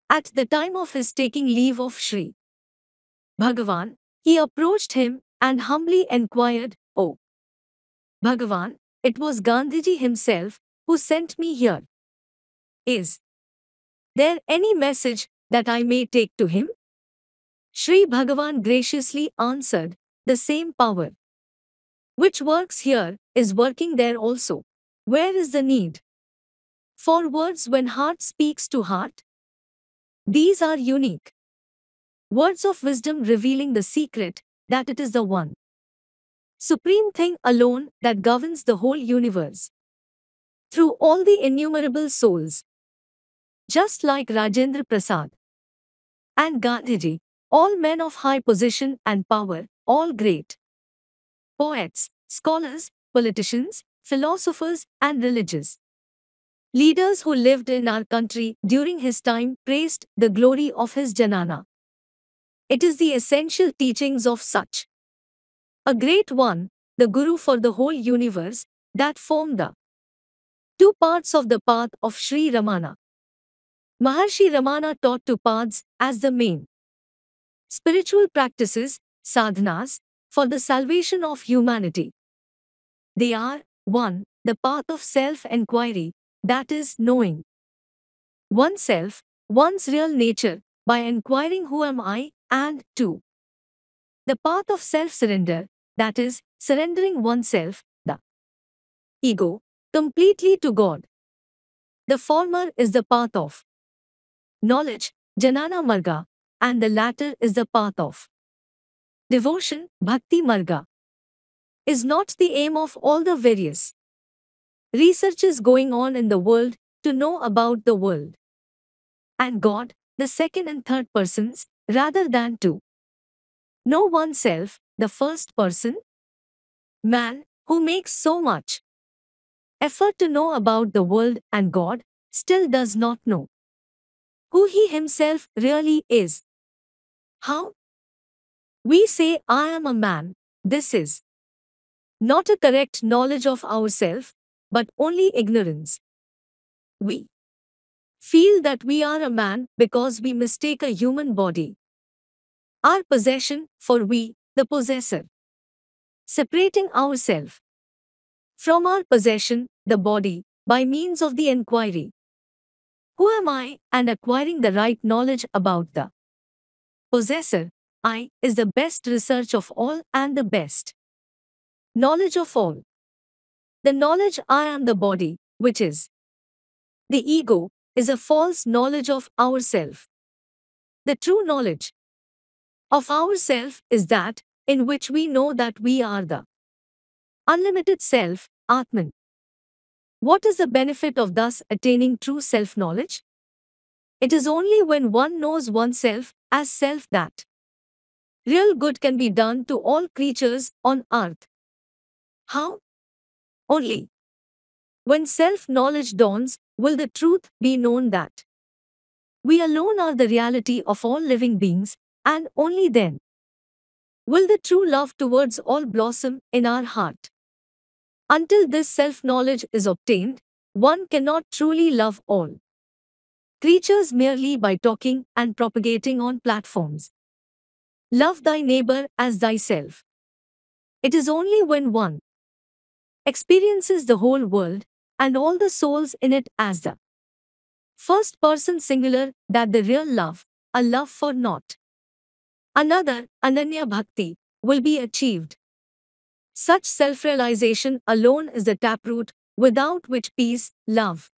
At the time of his taking leave of Sri Bhagavan, he approached him and humbly enquired, "Oh Bhagavan, it was Gandhiji himself who sent me here. Is there any message that I may take to him?" Sri Bhagavan graciously answered, "The same power which works here is working there also. Where is the need for words when heart speaks to heart? These are unique words of wisdom revealing the secret that it is the one supreme thing alone that governs the whole universe through all the innumerable souls." Just like Rajendra Prasad and Gandhiji, all men of high position and power, all great poets, scholars, politicians, philosophers, and religious leaders who lived in our country during his time praised the glory of his Janana. It is the essential teachings of such a great one, the Guru for the whole universe, that form the two parts of the path of Sri Ramana. Maharshi Ramana taught two paths as the main spiritual practices, sadhanas, for the salvation of humanity. They are 1. The path of self-enquiry, that is, knowing oneself, one's real nature, by enquiring who am I, and 2. The path of self-surrender, that is, surrendering oneself, the ego, completely to God. The former is the path of knowledge, Janana Marga, and the latter is the path of devotion, Bhakti Marga. Is not the aim of all the various researches going on in the world to know about the world and God, the second and third persons, rather than to know oneself, the first person? Man, who makes so much effort to know about the world and God, still does not know who he himself really is. How? We say, I am a man. This is not a correct knowledge of ourselves, but only ignorance. We feel that we are a man because we mistake a human body, our possession, for we, the possessor. Separating ourselves from our possession, the body, by means of the enquiry, who am I, and acquiring the right knowledge about the possessor, I, is the best research of all and the best knowledge of all. The knowledge I am the body, which is The ego is a false knowledge of ourself. The true knowledge of ourself is that in which we know that we are the unlimited self, Atman. What is the benefit of thus attaining true self-knowledge? It is only when one knows oneself as self that real good can be done to all creatures on earth. How? Only when self-knowledge dawns will the truth be known that we alone are the reality of all living beings, and only then will the true love towards all blossom in our heart. Until this self-knowledge is obtained, one cannot truly love all creatures merely by talking and propagating on platforms. Love thy neighbor as thyself. It is only when one experiences the whole world and all the souls in it as the first person singular that the real love, a love for naught another, Ananya Bhakti, will be achieved. Such self-realization alone is the taproot without which peace, love,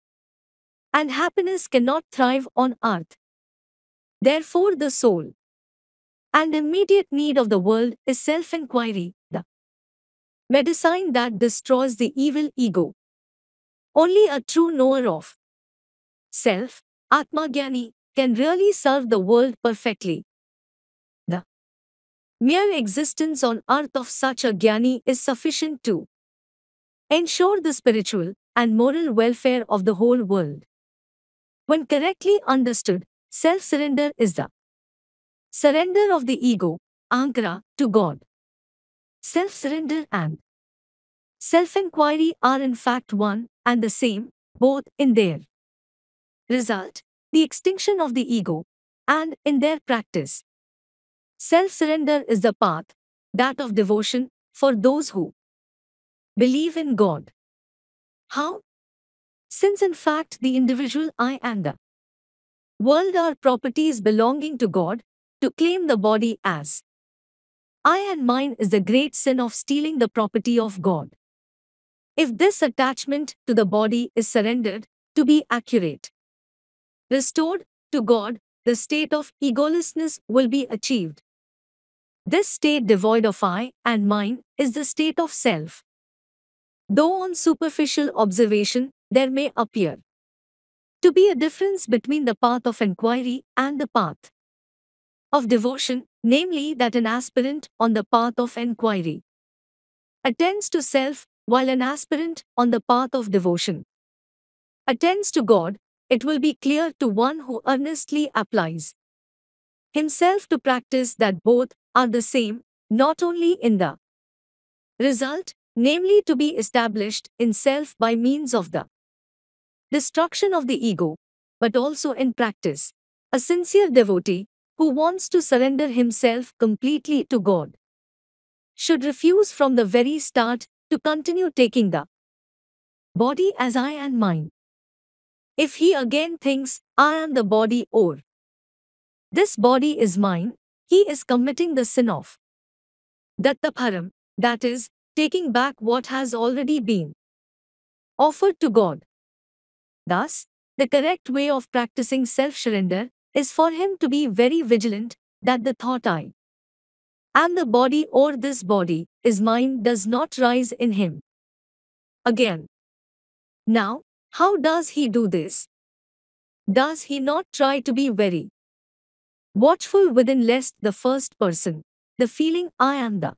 and happiness cannot thrive on earth. Therefore the sole and immediate need of the world is self-inquiry, the medicine that destroys the evil ego. Only a true knower of self, Atmagyani, can really serve the world perfectly. The mere existence on earth of such a Gyani is sufficient to ensure the spiritual and moral welfare of the whole world. When correctly understood, self-surrender is the surrender of the ego, Ankara, to God. Self-surrender and self-inquiry are in fact one and the same, both in their result, the extinction of the ego, and in their practice. Self-surrender is the path, that of devotion, for those who believe in God. How? Since in fact the individual I and the world are properties belonging to God, to claim the body as I and mine is the great sin of stealing the property of God. If this attachment to the body is surrendered, to be accurate, restored to God, the state of egolessness will be achieved. This state devoid of I and mine is the state of self. Though on superficial observation, there may appear to be a difference between the path of inquiry and the path of devotion, namely that an aspirant on the path of inquiry attends to self, while an aspirant on the path of devotion attends to God, it will be clear to one who earnestly applies himself to practice that both are the same, not only in the result, namely to be established in self by means of the destruction of the ego, but also in practice. A sincere devotee, who wants to surrender himself completely to God, should refuse from the very start to continue taking the body as I and mine. If he again thinks, I am the body or this body is mine, he is committing the sin of Dattapharam, that is, taking back what has already been offered to God. Thus, the correct way of practicing self-surrender is for him to be very vigilant that the thought I am the body or this body is mine does not rise in him again. Now, how does he do this? Does he not try to be very watchful within lest the first person, the feeling I am the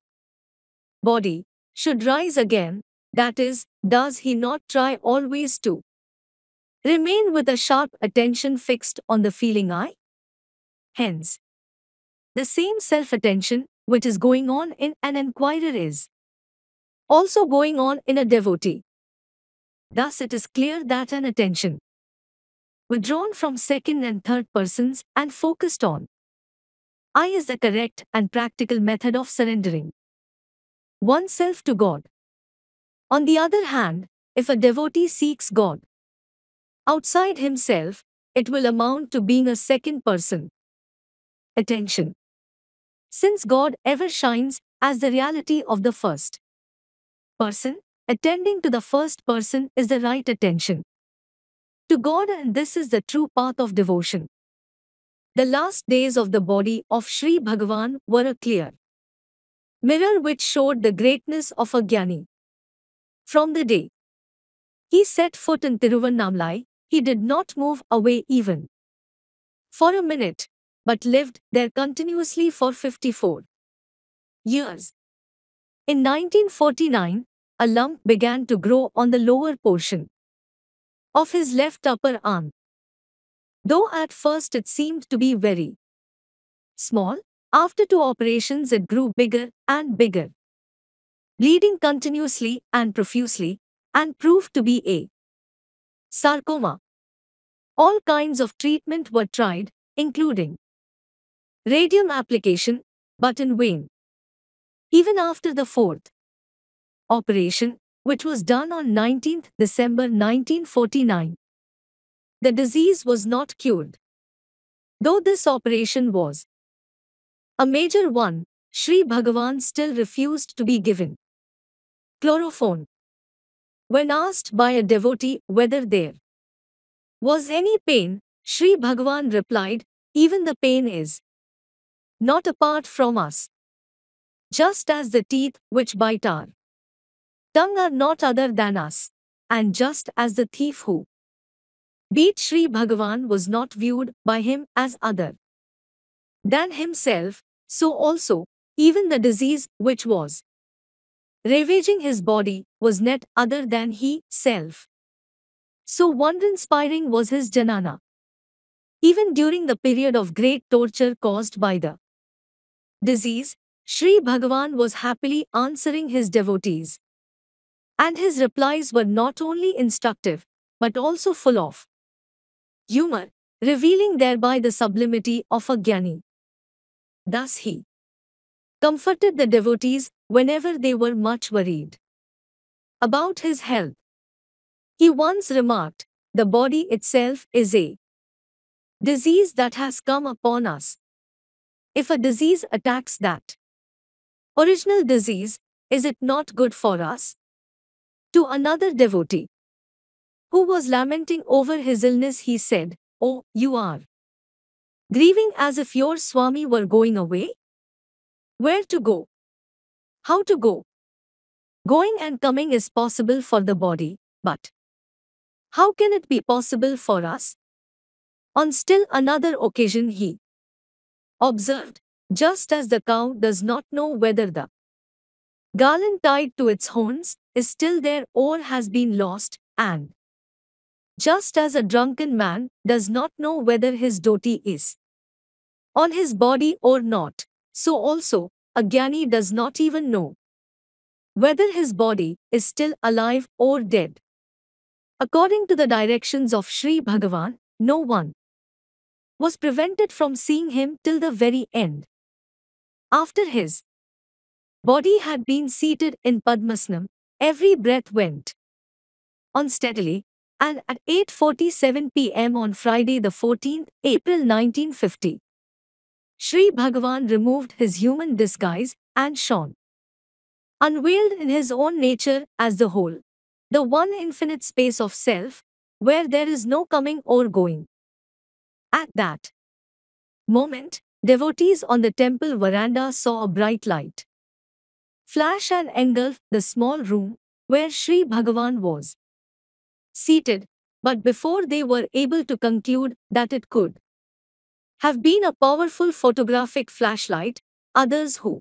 body, should rise again? That is, does he not try always to remain with a sharp attention fixed on the feeling I? Hence, the same self-attention which is going on in an inquirer is also going on in a devotee. Thus it is clear that an attention withdrawn from second and third persons and focused on I is the correct and practical method of surrendering oneself to God. On the other hand, if a devotee seeks God outside himself, it will amount to being a second person attention, since God ever shines as the reality of the first person. Attending to the first person is the right attention. to God, and this is the true path of devotion. The last days of the body of Sri Bhagavan were a clear mirror which showed the greatness of a Jnani. From the day he set foot in Tiruvannamalai, he did not move away even for a minute, but lived there continuously for 54 years. In 1949, a lump began to grow on the lower portion of his left upper arm. Though at first it seemed to be very small, after 2 operations it grew bigger and bigger, bleeding continuously and profusely, and proved to be a sarcoma. All kinds of treatment were tried, including radium application, but in vain. Even after the fourth operation, which was done on 19th December 1949, the disease was not cured. Though this operation was a major one, Sri Bhagavan still refused to be given chloroform. When asked by a devotee whether there was any pain, Sri Bhagavan replied, "Even the pain is not apart from us. Just as the teeth which bite our tongue are not other than us, and just as the thief who beat Sri Bhagavan was not viewed by him as other than himself, so also, even the disease which was ravaging his body was not other than he self. So wonder-inspiring was his Janana. Even during the period of great torture caused by the disease, Sri Bhagavan was happily answering his devotees. And his replies were not only instructive, but also full of humor, revealing thereby the sublimity of a Jnani. Thus he comforted the devotees whenever they were much worried about his health. He once remarked, "The body itself is a disease that has come upon us. If a disease attacks that original disease, is it not good for us?" To another devotee who was lamenting over his illness, he said, "Oh, you are grieving as if your Swami were going away? Where to go? How to go? Going and coming is possible for the body, but how can it be possible for us?" On still another occasion he observed, "Just as the cow does not know whether the garland tied to its horns is still there or has been lost, and just as a drunken man does not know whether his dhoti is on his body or not, so also a Jnani does not even know whether his body is still alive or dead." According to the directions of Sri Bhagavan, no one was prevented from seeing him till the very end. After his body had been seated in Padmasnam, every breath went on steadily, and at 8:47 p.m. on Friday the 14th April 1950, Sri Bhagavan removed his human disguise and shone unveiled in his own nature as the whole, the one infinite space of self, where there is no coming or going. At that moment, devotees on the temple veranda saw a bright light flash and engulf the small room where Sri Bhagavan was seated, but before they were able to conclude that it could have been a powerful photographic flashlight, others who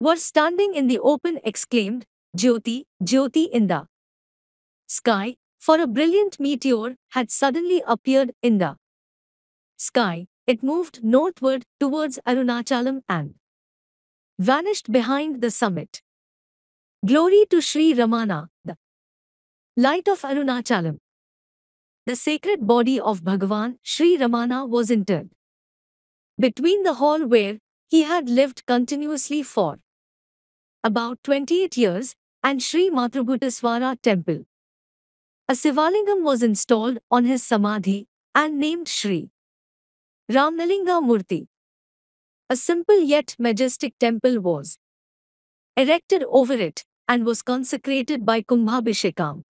were standing in the open exclaimed, "Jyoti, Jyoti," in the sky, for a brilliant meteor had suddenly appeared in the sky. It moved northward towards Arunachalam and vanished behind the summit. Glory to Sri Ramana, the light of Arunachalam. The sacred body of Bhagavan Sri Ramana was interred between the hall where he had lived continuously for about 28 years and Sri Matrabhutaswara temple. A Sivalingam was installed on his samadhi and named Sri Ramnalinga Murti. A simple yet majestic temple was erected over it and was consecrated by Kumbhabhishekam.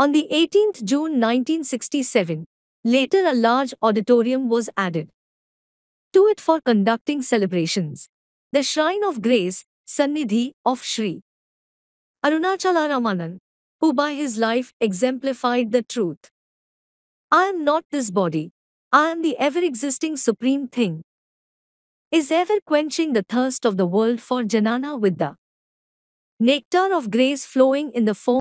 On the 18th June 1967, later a large auditorium was added to it for conducting celebrations. The Shrine of Grace, Sannidhi of Sri Arunachala Ramanan, who by his life exemplified the truth. I am not this body, I am the ever existing supreme thing, is ever quenching the thirst of the world for Janana with the nectar of grace flowing in the form